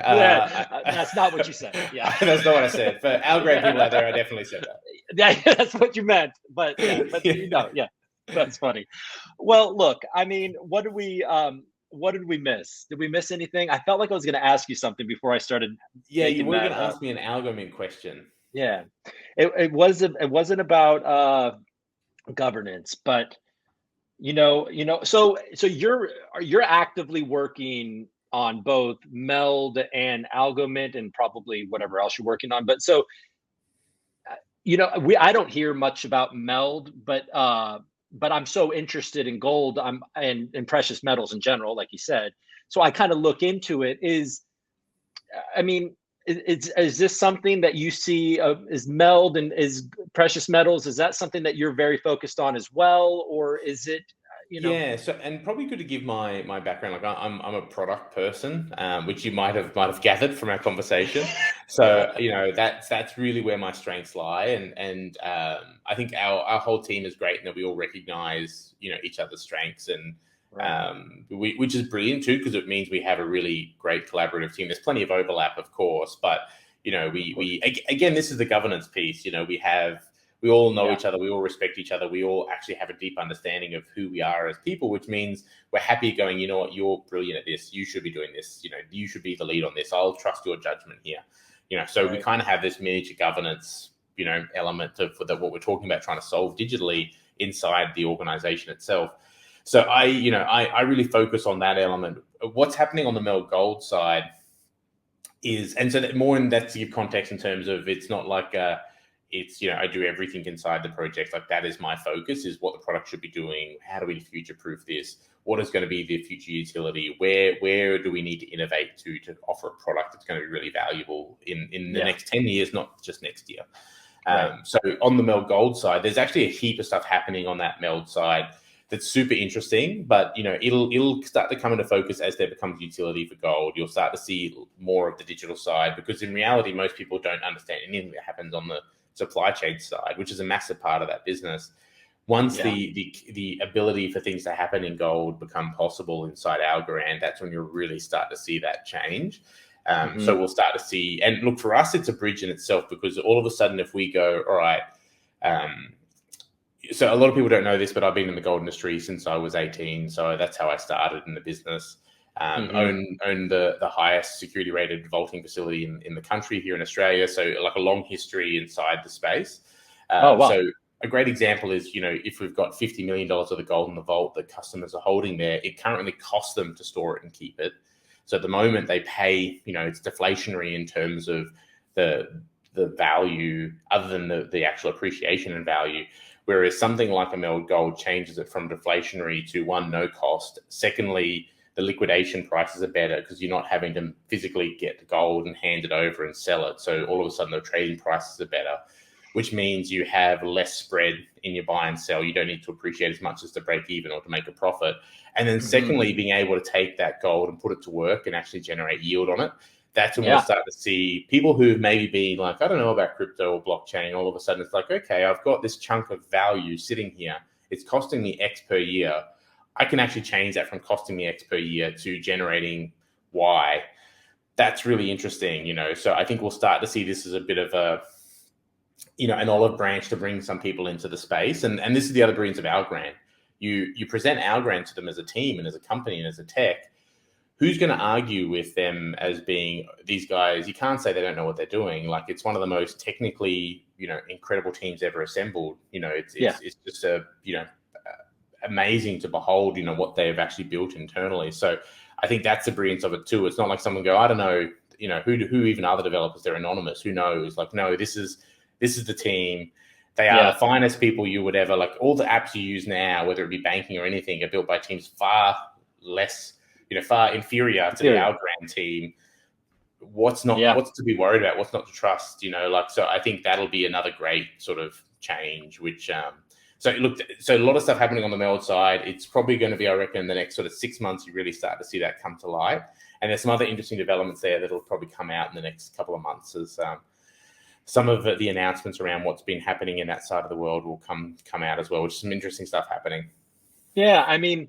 that's not what you said. Yeah, that's not what I said. For Algorand people out there, I definitely said that. Yeah, that's what you meant. But that's funny. Well, look, I mean, what did we miss? Did we miss anything? I felt like I was going to ask you something before I started. Yeah, you were going to ask me an Algomint question. Yeah, it wasn't about governance, but so you're actively working on both Meld and Algomint and probably whatever else you're working on. But so I don't hear much about Meld, but I'm so interested in gold, and precious metals in general, like you said. So I kind of look into it. Is this something that you see is Meld and is precious metals? Is that something that you're very focused on as well, or is it? Yeah, so, and probably good to give my background. Like I'm a product person, which you might have gathered from our conversation. So that's really where my strengths lie, and I think our whole team is great in that we all recognize each other's strengths, and which is brilliant too, because it means we have a really great collaborative team. There's plenty of overlap, of course, but we again, this is the governance piece. We all know each other. We all respect each other. We all actually have a deep understanding of who we are as people, which means we're happy going, you know what, you're brilliant at this. You should be doing this. You should be the lead on this. I'll trust your judgment here. So we kind of have this miniature governance, element for what we're talking about, trying to solve digitally inside the organization itself. So I really focus on that element. What's happening on the Meld Gold side is, and so that more in that to give context in terms of, it's not like I do everything inside the project. Like, that is my focus, is what the product should be doing. How do we future-proof this? What is going to be the future utility? Where do we need to innovate to offer a product that's going to be really valuable in the next 10 years, not just next year? So on the Meld Gold side, there's actually a heap of stuff happening on that Meld side that's super interesting, but it'll start to come into focus as there becomes utility for gold. You'll start to see more of the digital side, because in reality, most people don't understand anything that happens on the supply chain side, which is a massive part of that business. Once the ability for things to happen in gold become possible inside Algorand, that's when you'll really start to see that change. So we'll start to see, and look, for us, it's a bridge in itself, because all of a sudden, if we go, all right, so a lot of people don't know this, but I've been in the gold industry since I was 18. So that's how I started in the business. Own the highest security rated vaulting facility in the country here in Australia. So like a long history inside the space. So a great example is, if we've got $50 million of the gold in the vault that customers are holding there, it currently costs them to store it and keep it. So at the moment they pay, it's deflationary in terms of the value, other than the actual appreciation in value. Whereas something like a Meld Gold changes it from deflationary to, one, no cost. Secondly, the liquidation prices are better, because you're not having to physically get the gold and hand it over and sell it. So all of a sudden the trading prices are better, which means you have less spread in your buy and sell. You don't need to appreciate as much as to break even or to make a profit. And then secondly, being able to take that gold and put it to work and actually generate yield on it. That's when we'll start to see people who've maybe been like, I don't know about crypto or blockchain. All of a sudden it's like, okay, I've got this chunk of value sitting here. It's costing me X per year. I can actually change that from costing me X per year to generating Y. That's really interesting, So I think we'll start to see this as a bit of a, an olive branch to bring some people into the space. And this is the other brilliance of Algorand. You present Algorand to them as a team and as a company and as a tech. who's going to argue with them as being these guys? You can't say they don't know what they're doing. Like, it's one of the most technically, incredible teams ever assembled. It's just amazing to behold, what they've actually built internally. So I think that's the brilliance of it too. It's not like someone go, I don't know, who even are the developers? They're anonymous. Who knows? Like, no, this is the team. They are the finest people you would ever, like, all the apps you use now, whether it be banking or anything, are built by teams far less, far inferior to the Algorand team. What's to be worried about? What's not to trust? So I think that'll be another great sort of change, which, so a lot of stuff happening on the Meld side. It's probably going to be, I reckon, the next sort of 6 months, you really start to see that come to light. And there's some other interesting developments there that'll probably come out in the next couple of months as some of the announcements around what's been happening in that side of the world will come out as well, which is some interesting stuff happening. Yeah, I mean,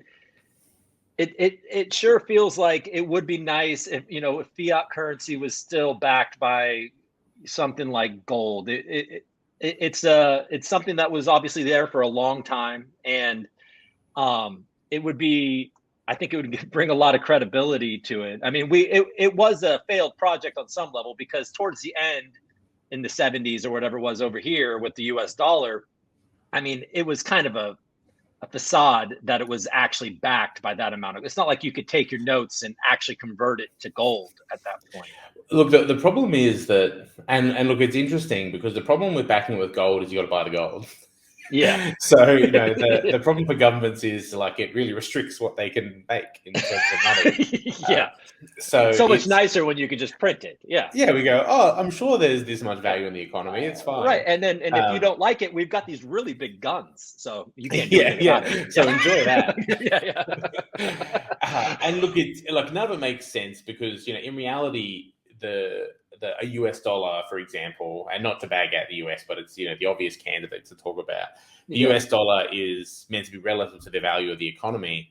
it sure feels like it would be nice if, if fiat currency was still backed by something like gold. It's something that was obviously there for a long time, and it would be, I think it would bring a lot of credibility to it. I mean, it was a failed project on some level, because towards the end, in the 70s or whatever it was over here with the US dollar, I mean, it was kind of a facade that it was actually backed by that amount of, it's not like you could take your notes and actually convert it to gold at that point. Look, the problem is that, and look, it's interesting because the problem with backing with gold is you got to buy the gold. Yeah. So, the problem for governments is, like, it really restricts what they can make in terms of money. Yeah. So much nicer when you can just print it. Yeah. Yeah, we go, oh, I'm sure there's this much value in the economy. It's fine. Right. And if you don't like it, we've got these really big guns. So you can't do anything about it. So enjoy that. Yeah. And look, it's like, none of it makes sense because, in reality, a US dollar, for example, and not to bag out the US, but it's, the obvious candidate to talk about. The US dollar is meant to be relative to the value of the economy.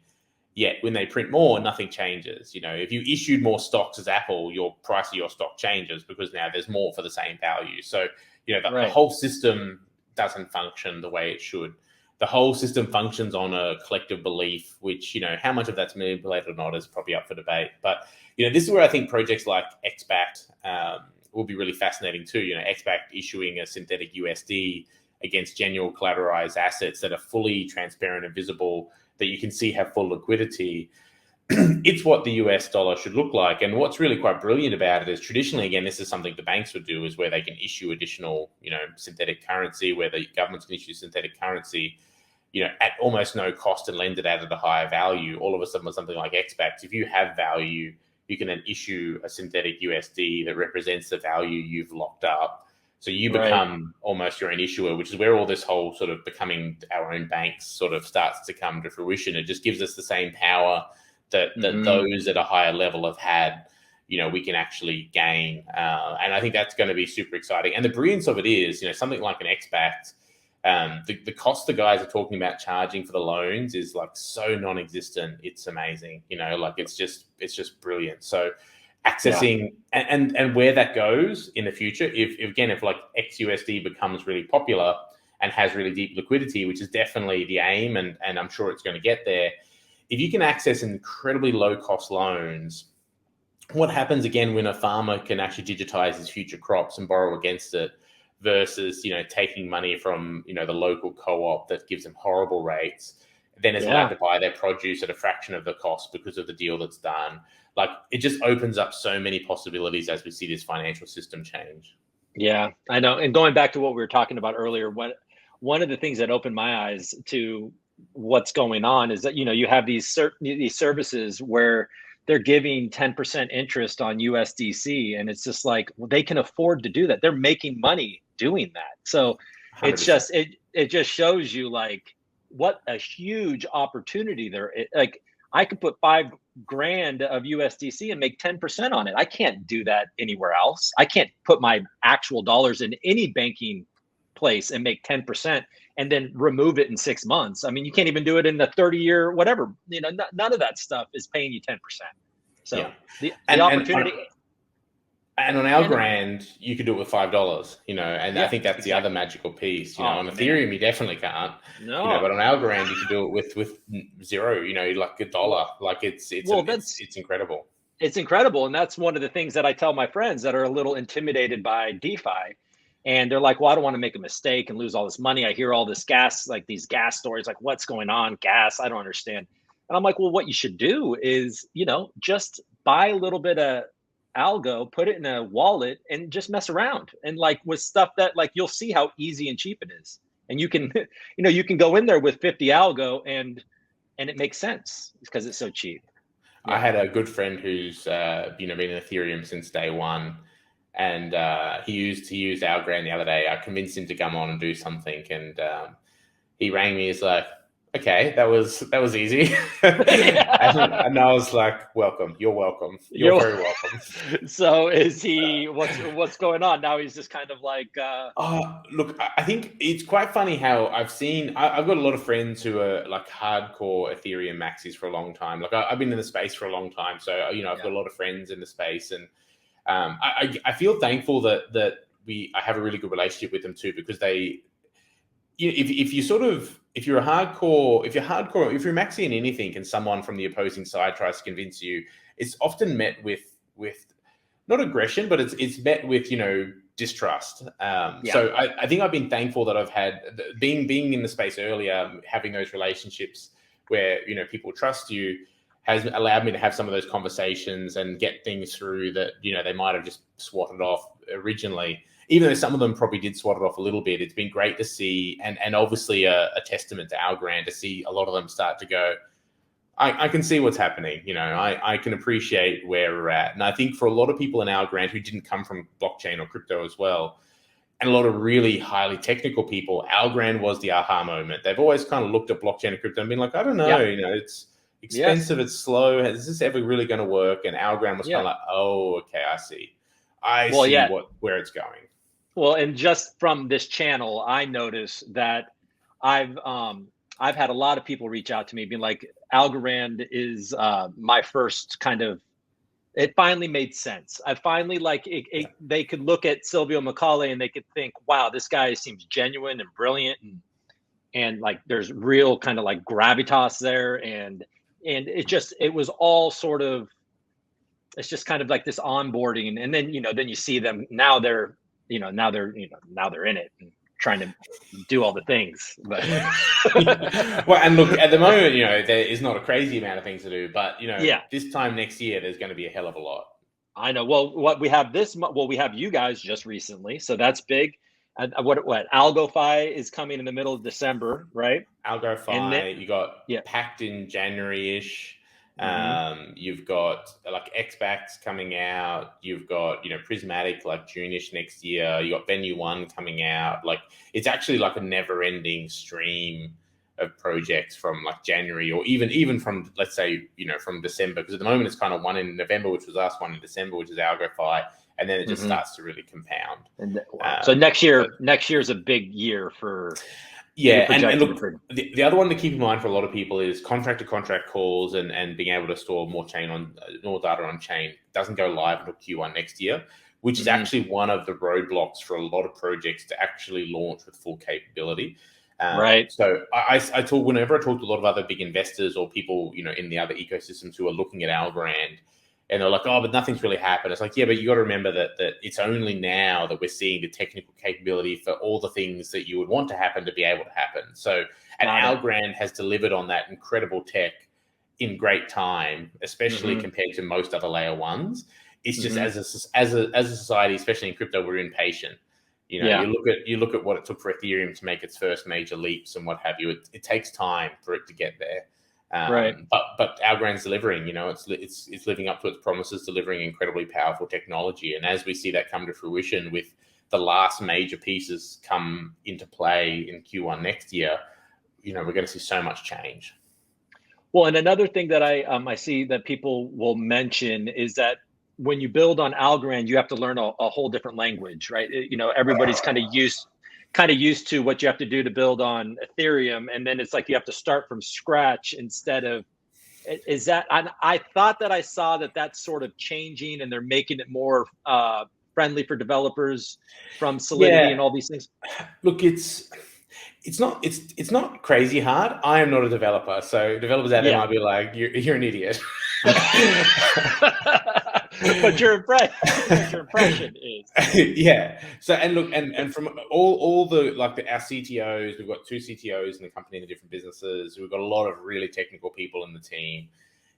Yet when they print more, nothing changes. If you issued more stocks as Apple, your price of your stock changes because now there's more for the same value. So, the whole system doesn't function the way it should. The whole system functions on a collective belief, which, how much of that's manipulated or not is probably up for debate. But, this is where I think projects like XBacked will be really fascinating too. XBacked issuing a synthetic USD against genuine collateralized assets that are fully transparent and visible, that you can see have full liquidity. It's what the US dollar should look like. And what's really quite brilliant about it is, traditionally, again, this is something the banks would do, is where they can issue additional, synthetic currency, where the governments can issue synthetic currency, at almost no cost and lend it out at a higher value. All of a sudden, with something like XBacked, if you have value, you can then issue a synthetic USD that represents the value you've locked up. So you become almost your own issuer, which is where all this whole sort of becoming our own banks sort of starts to come to fruition. It just gives us the same power that those at a higher level have had, we can actually gain. And I think that's going to be super exciting. And the brilliance of it is, something like an XBacked, the cost the guys are talking about charging for the loans is like so non-existent. It's amazing, like it's just brilliant. So accessing and where that goes in the future, if like XUSD becomes really popular and has really deep liquidity, which is definitely the aim, and I'm sure it's going to get there. If you can access incredibly low cost loans, what happens again when a farmer can actually digitize his future crops and borrow against it, versus, taking money from, the local co-op that gives them horrible rates, then is allowed to buy their produce at a fraction of the cost because of the deal that's done. Like, it just opens up so many possibilities as we see this financial system change. Yeah, I know. And going back to what we were talking about earlier, one of the things that opened my eyes to what's going on is that, you have these services where they're giving 10% interest on USDC. And it's just like, well, they can afford to do that. They're making money doing that. So 100%. It's just, it just shows you like what a huge opportunity there is. Like, I could put $5,000 of USDC and make 10% on it. I can't do that anywhere else. I can't put my actual dollars in any banking place and make 10% and then remove it in 6 months. I mean, you can't even do it in the 30-year, whatever, none of that stuff is paying you 10%. So the opportunity. And on Algorand, you could do it with $5, you know, and I think that's the other magical piece. You know, on Ethereum, you definitely can't. No, you know, but on Algorand, you can do it with zero. You know, like $1. Like it's incredible. It's incredible, and that's one of the things that I tell my friends that are a little intimidated by DeFi, and they're like, "Well, I don't want to make a mistake and lose all this money." I hear all this these gas stories, like, "What's going on? Gas? I don't understand." And I'm like, "Well, what you should do is, you know, just buy a little bit of algo, put it in a wallet, and just mess around, and like with stuff that like you'll see how easy and cheap it is, and you can you know, you can go in there with 50 algo and it makes sense because it's so cheap." I had a good friend who's you know, been in Ethereum since day one, and he used Algorand the other day. I convinced him to come on and do something, and he rang me. He's like, "Okay, that was easy," and I was like, "Welcome, you're welcome, you're very welcome." So is he? What's going on now? He's just kind of like. Look, I think it's quite funny how I've got a lot of friends who are like hardcore Ethereum maxis for a long time. Like I've been in the space for a long time, so you know I've got a lot of friends in the space, and I feel thankful that I have a really good relationship with them too, because they. If you're maxi in anything and someone from the opposing side tries to convince you, it's often met with not aggression, but it's met with, you know, distrust. So I think I've been thankful that I've had being in the space earlier, having those relationships where, you know, people trust you has allowed me to have some of those conversations and get things through that, you know, they might have just swatted off originally. Even though some of them probably did swat it off a little bit, it's been great to see, and obviously a testament to Algorand to see a lot of them start to go, I can see what's happening. You know, I can appreciate where we're at. And I think for a lot of people in Algorand who didn't come from blockchain or crypto as well, and a lot of really highly technical people, Algorand was the aha moment. They've always kind of looked at blockchain and crypto and been like, I don't know, you know, it's expensive, it's slow. Is this ever really going to work? And Algorand was kind of like, oh, okay, I see. I see where it's going. Well, and just from this channel, I noticed that I've had a lot of people reach out to me being like, Algorand is my first kind of, it finally made sense. I finally they could look at Silvio micali and they could think, wow, this guy seems genuine and brilliant, and like there's real kind of like gravitas there, and it was all sort of, it's just kind of like this onboarding, and then, you know, then you see them now they're in it and trying to do all the things. But well, and look, at the moment, you know, there is not a crazy amount of things to do, but you know, this time next year, there's going to be a hell of a lot. I know. Well, we have you guys just recently, so that's big. What AlgoFi is coming in the middle of December, right? AlgoFi, you got Packed in January-ish. You've got like XBACs coming out. You've got, you know, Prismatic like June-ish next year. You got Venue One coming out. Like it's actually like a never-ending stream of projects from like January, or even from, let's say, you know, from December, because at the moment it's kind of one in November, which was us, one in December, which is AlgoFi, and then it just starts to really compound. And so next year's a big year for. Yeah, and look, the other one to keep in mind for a lot of people is contract-to-contract calls and being able to store more data on chain doesn't go live until Q1 next year, which is actually one of the roadblocks for a lot of projects to actually launch with full capability. Right. So whenever I talk to a lot of other big investors or people, you know, in the other ecosystems who are looking at Algorand, and they're like, oh, but nothing's really happened. It's like, yeah, but you got to remember that it's only now that we're seeing the technical capability for all the things that you would want to happen to be able to happen. So, and Algorand has delivered on that incredible tech in great time, especially compared to most other layer ones. It's just as a society, especially in crypto, we're impatient. You know, you look at what it took for Ethereum to make its first major leaps and what have you. It takes time for it to get there. Right. But Algorand's delivering, you know, it's living up to its promises, delivering incredibly powerful technology. And as we see that come to fruition with the last major pieces come into play in Q1 next year, you know, we're going to see so much change. Well, and another thing that I see that people will mention is that when you build on Algorand, you have to learn a whole different language, right? You know, everybody's kind of used to what you have to do to build on Ethereum, and then it's like you have to start from scratch instead of Is that, I thought that I saw that that's sort of changing and they're making it more friendly for developers from Solidity and all these things. Look, it's not crazy hard. I am not a developer, so developers out there might be like, you're an idiot. But your impression is yeah. So and look, and from all the like our CTOs, we've got 2 CTOs in the company in the different businesses. We've got a lot of really technical people in the team.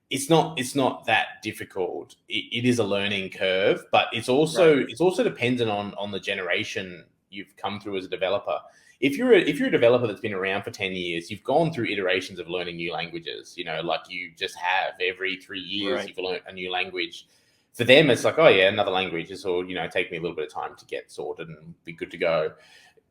It's not that difficult. It is a learning curve, but it's also dependent on the generation you've come through as a developer. If you're a developer that's been around for 10 years, you've gone through iterations of learning new languages. You know, like you just have every 3 years you've learned a new language. For them, it's like, oh yeah, another language. This will, take me a little bit of time to get sorted and be good to go.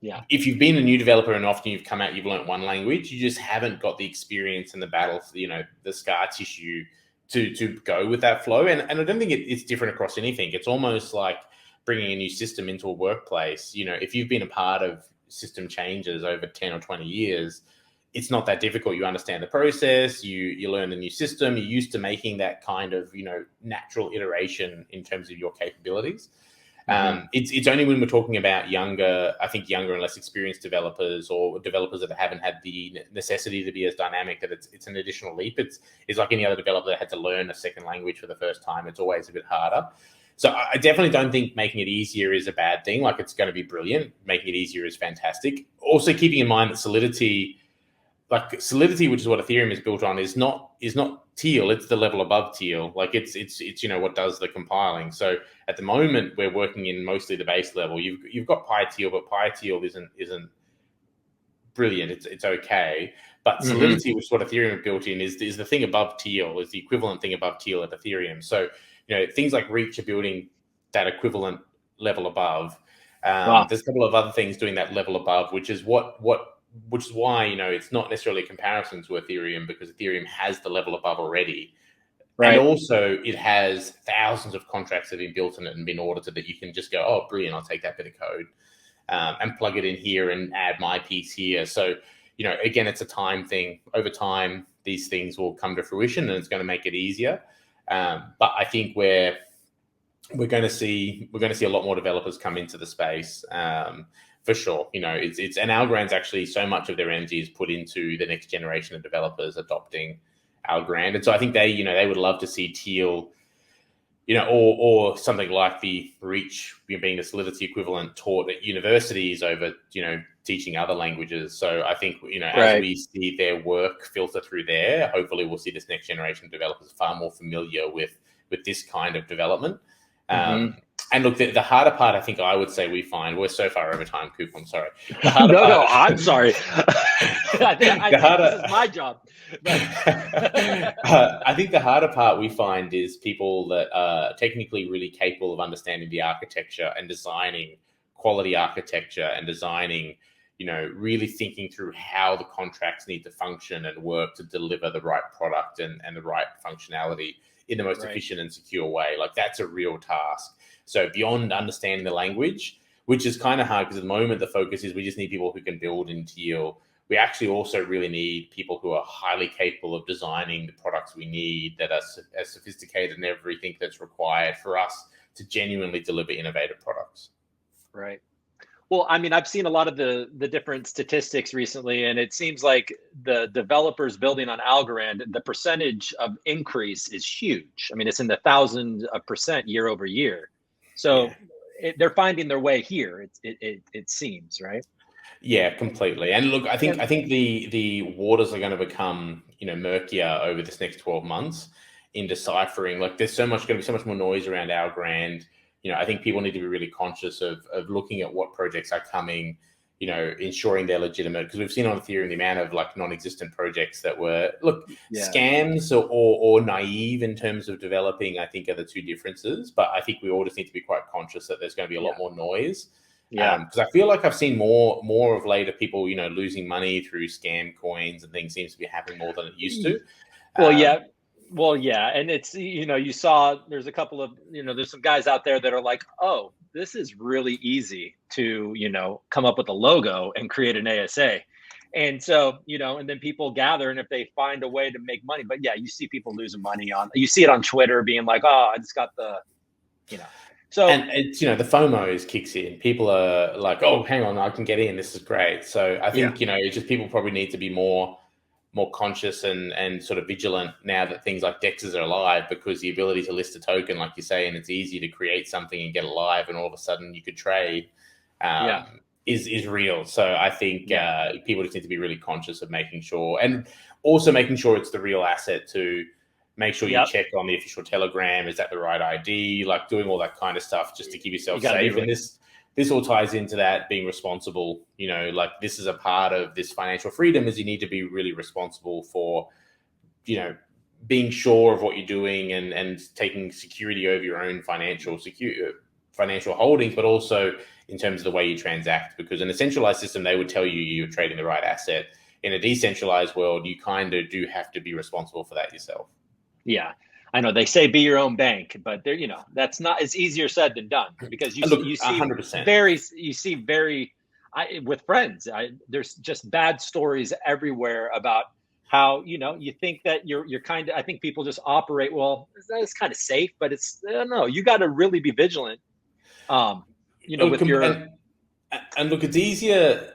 Yeah. If you've been a new developer and often you've come out, you've learned one language, you just haven't got the experience and the battle, the scar tissue to go with that flow. And I don't think it's different across anything. It's almost like bringing a new system into a workplace. If you've been a part of system changes over 10 or 20 years, it's not that difficult. You understand the process, you learn the new system, you're used to making that kind of, natural iteration in terms of your capabilities. It's only when we're talking about younger and less experienced developers or developers that haven't had the necessity to be as dynamic that it's an additional leap. It's like any other developer that had to learn a second language for the first time. It's always a bit harder. So I definitely don't think making it easier is a bad thing. Like, it's going to be brilliant. Making it easier is fantastic. Also keeping in mind that Solidity, which is what Ethereum is built on, is not Teal. It's the level above Teal. Like it's what does the compiling. So at the moment we're working in mostly the base level. You've got PyTeal, but PyTeal isn't brilliant. It's okay. But Solidity, which is what Ethereum built in, is the thing above Teal, is the equivalent thing above Teal at Ethereum. So things like Reach are building that equivalent level above. There's a couple of other things doing that level above, which is why it's not necessarily a comparison to Ethereum, because Ethereum has the level above already. Right. And also it has thousands of contracts that have been built in it and been audited that you can just go, oh, brilliant, I'll take that bit of code and plug it in here and add my piece here. So, again, it's a time thing. Over time, these things will come to fruition and it's going to make it easier. But I think we're going to see a lot more developers come into the space. For sure. It's and Algorand's actually, so much of their energy is put into the next generation of developers adopting Algorand. And so I think they would love to see Teal, or something like the Reach being the Solidity equivalent taught at universities over, teaching other languages. So I think, as we see their work filter through there, hopefully we'll see this next generation of developers far more familiar with this kind of development. And look, the harder part, I think I would say we find, we're so far over time, Coop, I'm sorry. No, I'm sorry. I think this is my job. I think the harder part we find is people that are technically really capable of understanding the architecture and designing quality architecture and designing, really thinking through how the contracts need to function and work to deliver the right product and the right functionality in the most efficient and secure way. Like, that's a real task. So beyond understanding the language, which is kind of hard because at the moment the focus is we just need people who can build in Teal. We actually also really need people who are highly capable of designing the products we need, that are as sophisticated in everything that's required for us to genuinely deliver innovative products. Right. Well, I mean, I've seen a lot of the different statistics recently, and it seems like the developers building on Algorand, the percentage of increase is huge. I mean, it's in the thousands of percent year over year. So they're finding their way here. It seems, right? Yeah, completely. And look, I think the waters are going to become murkier over this next 12 months in deciphering. Like, there's going to be so much more noise around Algorand. I think people need to be really conscious of looking at what projects are coming, ensuring they're legitimate. Because we've seen on Ethereum the amount of non-existent projects that were, scams or naive in terms of developing, I think, are the two differences. But I think we all just need to be quite conscious that there's going to be a lot more noise. Because I feel like I've seen more of late of people, losing money through scam coins and things seems to be happening more than it used to. Well, yeah. And it's, you saw there's a couple of, there's some guys out there that are like, oh, this is really easy to, come up with a logo and create an ASA. And so, and then people gather, and if they find a way to make money, but yeah, you see people losing money you see it on Twitter being like, oh, I just got so. And it's, the FOMO kicks in. People are like, oh, hang on, I can get in. This is great. So I think, it's just people probably need to be more conscious and sort of vigilant now that things like DEXs are alive, because the ability to list a token, like you say, and it's easy to create something and get it live, and all of a sudden you could trade, is real. So I think people just need to be really conscious of making sure, and also making sure it's the real asset, to make sure you check on the official Telegram. Is that the right ID? Like doing all that kind of stuff just to keep yourself safe. And this all ties into that being responsible. Like this is a part of this financial freedom, is you need to be really responsible for, being sure of what you're doing and taking security over your own financial holdings, but also in terms of the way you transact. Because in a centralized system, they would tell you you're trading the right asset. In a decentralized world, you kind of do have to be responsible for that yourself. Yeah. I know they say be your own bank, but there, that's not, it's easier said than done, because you see 100%. With friends, there's just bad stories everywhere about how, you think that you're kind of, I think people just operate, well, it's kind of safe, but no, you got to really be vigilant. With your, and look, it's easier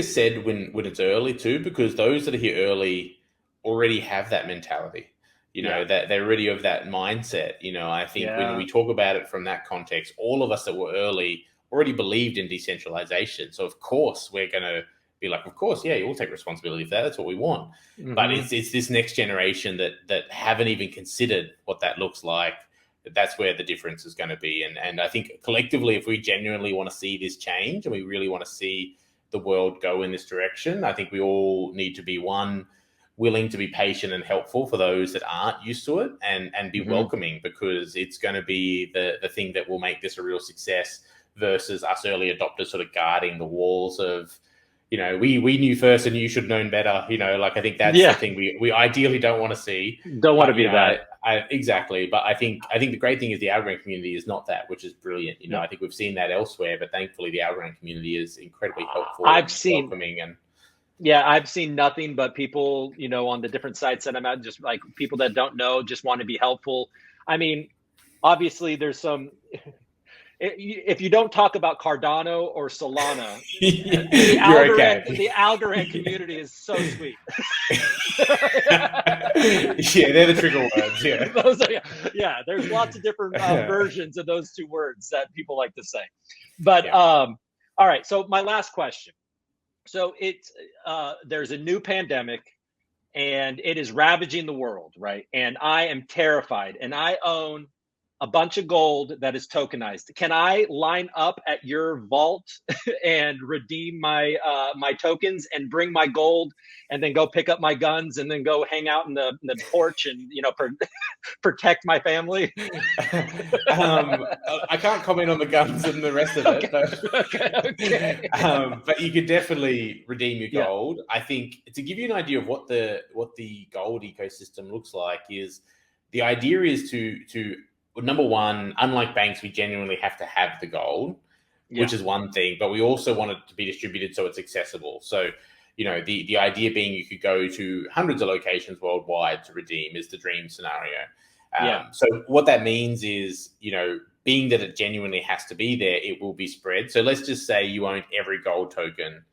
said when it's early too, because those that are here early already have that mentality. That they're already of that mindset. I think when we talk about it from that context, all of us that were early already believed in decentralization. So of course we're going to be like, of course, you'll take responsibility for that. That's what we want. Mm-hmm. But it's this next generation that haven't even considered what that looks like. That's where the difference is going to be. And I think collectively, if we genuinely want to see this change and we really want to see the world go in this direction, I think we all need to be willing to be patient and helpful for those that aren't used to it, and be welcoming, because it's going to be the thing that will make this a real success, versus us early adopters sort of guarding the walls of, we knew first and you should have known better. I think that's the thing we ideally don't want to see. Don't want to be that. Exactly. But I think the great thing is the Algorand community is not that, which is brilliant. I think we've seen that elsewhere, but thankfully the Algorand community is incredibly helpful. Welcoming and I've seen nothing but people, on the different sites that I'm at, just like people that don't know, just want to be helpful. I mean, obviously there's some, if you don't talk about Cardano or Solana, the Algorand community is so sweet. They're the trigger words. There's lots of different versions of those two words that people like to say. But all right, so my last question. So there's a new pandemic, and it is ravaging the world, right? And I am terrified, and I own a bunch of gold that is tokenized. Can I line up at your vault and redeem my tokens and bring my gold, and then go pick up my guns and then go hang out in the porch and protect my family? I can't comment on the guns and the rest of it. Okay. But you could definitely redeem your gold. I think to give you an idea of what the gold ecosystem looks like, is the idea is to number one, unlike banks, we genuinely have to have the gold, which is one thing, but we also want it to be distributed so it's accessible. So, the idea being you could go to hundreds of locations worldwide to redeem is the dream scenario. So what that means is, being that it genuinely has to be there, it will be spread. So let's just say you own every gold token.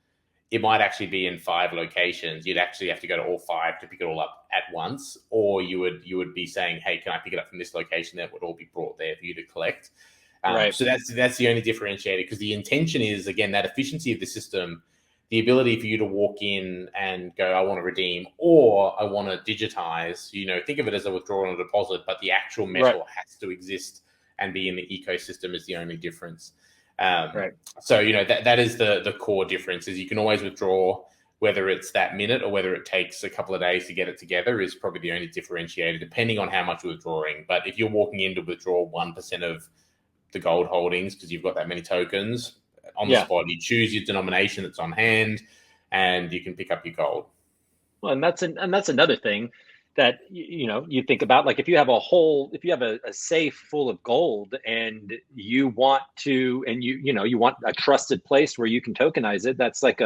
It might actually be in 5 locations. You'd actually have to go to all 5 to pick it all up at once, or you would be saying, "Hey, can I pick it up from this location?" That would all be brought there for you to collect. Right. So that's the only differentiator, because the intention is, again, that efficiency of the system, the ability for you to walk in and go, "I want to redeem," or "I want to digitize." Think of it as a withdrawal and a deposit, but the actual metal has to exist and be in the ecosystem is the only difference. So that is the core difference. Is you can always withdraw, whether it's that minute or whether it takes a couple of days to get it together, is probably the only differentiator, depending on how much you're withdrawing. But if you're walking in to withdraw 1% of the gold holdings because you've got that many tokens on the spot, you choose your denomination that's on hand, and you can pick up your gold. Well, and that's another thing that you think about, like if you have a safe full of gold and you want to, and you want a trusted place where you can tokenize it, that's like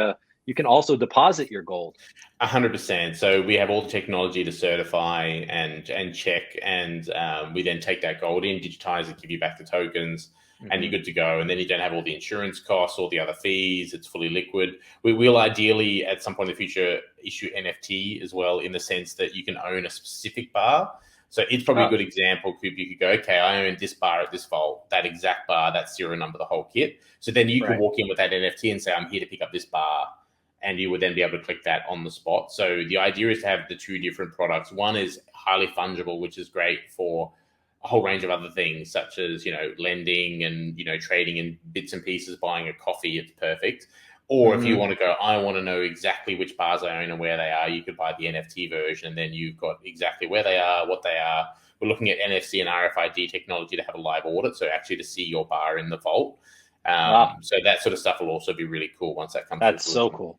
you can also deposit your gold. 100%. So we have all the technology to certify and check, and we then take that gold in, digitize it, give you back the tokens, and you're good to go. And then you don't have all the insurance costs, all the other fees. It's fully liquid. We will ideally, at some point in the future, issue NFT as well, in the sense that you can own a specific bar. So it's probably a good example. You could go, okay, I own this bar at this vault, that exact bar, that serial number, the whole kit. So then you can walk in with that NFT and say, I'm here to pick up this bar. And you would then be able to click that on the spot. So the idea is to have the two different products. One is highly fungible, which is great for a whole range of other things, such as, lending and, trading in bits and pieces, buying a coffee, it's perfect. Or if you want to go, I want to know exactly which bars I own and where they are, you could buy the NFT version, and then you've got exactly where they are, what they are. We're looking at NFC and RFID technology to have a live audit, so actually to see your bar in the vault. So that sort of stuff will also be really cool once that comes. That's so cool.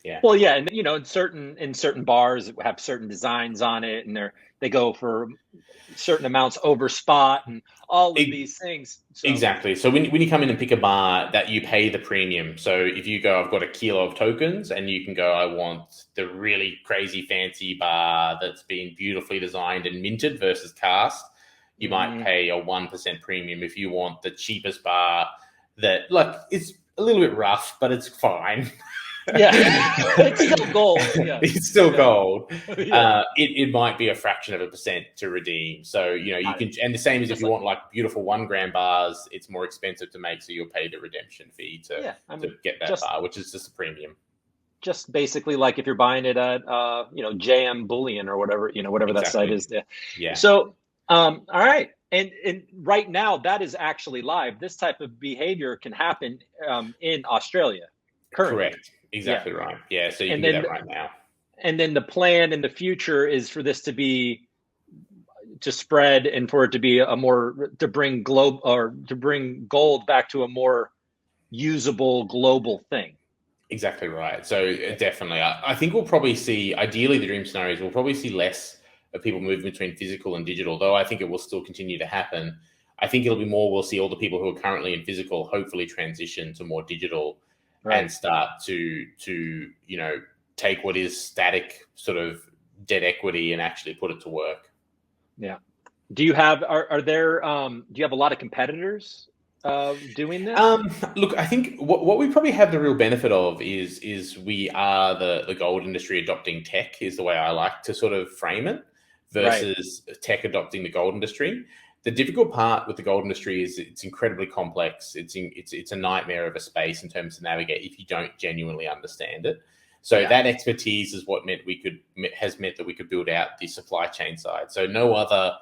Yeah. Well, yeah, and in certain bars have certain designs on it, and they go for certain amounts over spot and all of these things. So. Exactly. So when you come in and pick a bar, that you pay the premium. So if you go, I've got a kilo of tokens, and you can go, I want the really crazy fancy bar that's been beautifully designed and minted versus cast. You might pay a 1% premium. If you want the cheapest bar that, it's a little bit rough, but it's fine. Yeah, it's still gold. Yeah. It's still gold. It might be a fraction of a percent to redeem. So, you can, and the same as if you want beautiful 1 gram bars, it's more expensive to make. So you'll pay the redemption fee to get that bar, which is just a premium. Just basically like if you're buying it at, JM Bullion or whatever, whatever that site is. Yeah. So, all right. And right now that is actually live. This type of behavior can happen in Australia currently. Correct. Exactly right. Yeah, so you can do that right now. And then the plan in the future is for this to spread and for it to be to bring gold back to a more usable global thing. Exactly right. So definitely, I think we'll probably see, ideally the dream scenario is we'll probably see less of people moving between physical and digital, though I think it will still continue to happen. I think it'll be more, we'll see all the people who are currently in physical hopefully transition to more digital. Right. And start to take what is static sort of debt equity and actually put it to work. Yeah. Do you have do you have a lot of competitors doing this? Look, I think what we probably have the real benefit of is we are the gold industry adopting tech, is the way I like to sort of frame it, versus tech adopting the gold industry. The difficult part with the gold industry is it's incredibly complex. It's a nightmare of a space in terms of navigate if you don't genuinely understand it. So that expertise is what has meant that we could build out the supply chain side. So no other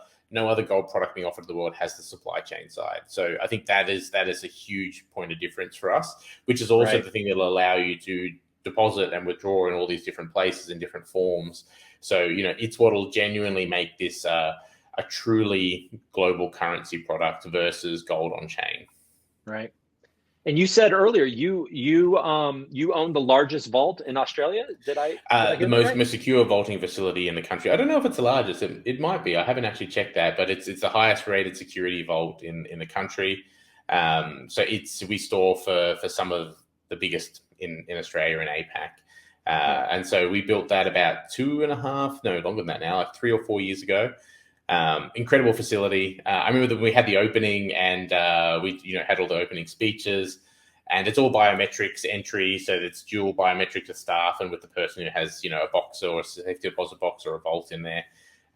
gold product being offered to the world has the supply chain side. So I think that is a huge point of difference for us, which is also the thing that will allow you to deposit and withdraw in all these different places in different forms. So it's what will genuinely make this a truly global currency product versus gold on chain. Right. And you said earlier you own the largest vault in Australia. Did I the most secure vaulting facility in the country. I don't know if it's the largest. It might be. I haven't actually checked that, but it's the highest rated security vault in the country. So we store for some of the biggest in Australia and APAC. And so we built that about longer than that now, like 3 or 4 years ago. Incredible facility. I remember that we had the opening and we had all the opening speeches, and it's all biometrics entry, so it's dual biometric to staff and with the person who has a box or a safety deposit box or a vault in there.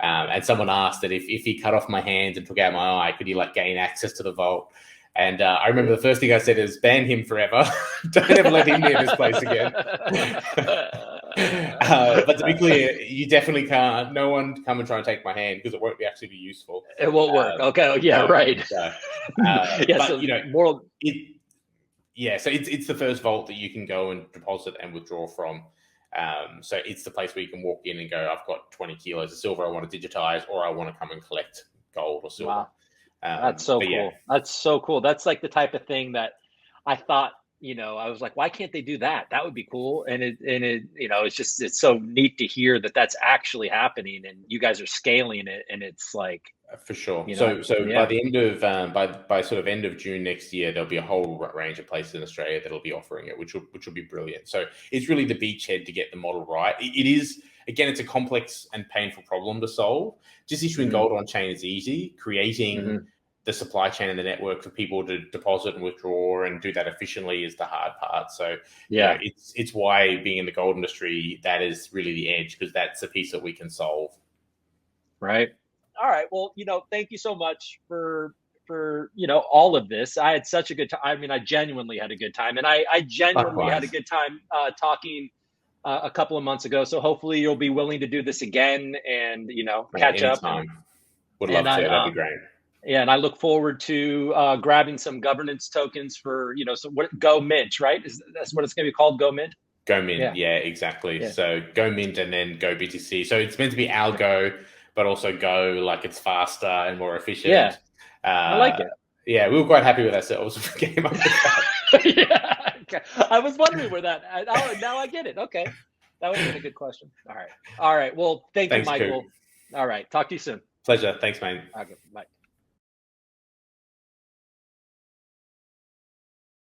And someone asked that if he cut off my hand and took out my eye, could he gain access to the vault? And I remember the first thing I said is ban him forever. Don't ever let him near this place again. But to be clear, you definitely can't. No one come and try and take my hand because it won't actually be useful. It won't work. Okay. Yeah. Right. So, but so it's the first vault that you can go and deposit and withdraw from. So it's the place where you can walk in and go, I've got 20 kilos of silver I want to digitize, or I want to come and collect gold or silver. Wow. That's so cool. Yeah. That's so cool. That's like the type of thing that I thought I was like, why can't they do that? That would be cool. And it's so neat to hear that that's actually happening, and you guys are scaling it, and it's like, for sure. So by the end of by sort of end of June next year, there'll be a whole range of places in Australia that'll be offering it, which will be brilliant. So it's really the beachhead to get the model right. It is, again, it's a complex and painful problem to solve. Just issuing gold on chain is easy. Creating the supply chain and the network for people to deposit and withdraw and do that efficiently is the hard part. So it's why being in the gold industry, that is really the edge, because that's a piece that we can solve. Right. All right. Well, thank you so much for all of this. I had such a good time. I mean, I genuinely had a good time, and I genuinely had a good time talking a couple of months ago. So hopefully you'll be willing to do this again and, catch up. Would love to. That'd be great. Yeah, and I look forward to grabbing some governance tokens for, Go Mint, right? That's what it's going to be called, Go Mint? Go Mint, yeah exactly. Yeah. So Go Mint and then Go BTC. So it's meant to be Algo, but also Go, like it's faster and more efficient. Yeah, I like it. Yeah, we were quite happy with ourselves. Yeah, okay. I was wondering where that. Now I get it. Okay, that would have been a good question. All right. Well, thanks you, Michael. Coop. All right, talk to you soon. Pleasure. Thanks, man. Okay, bye.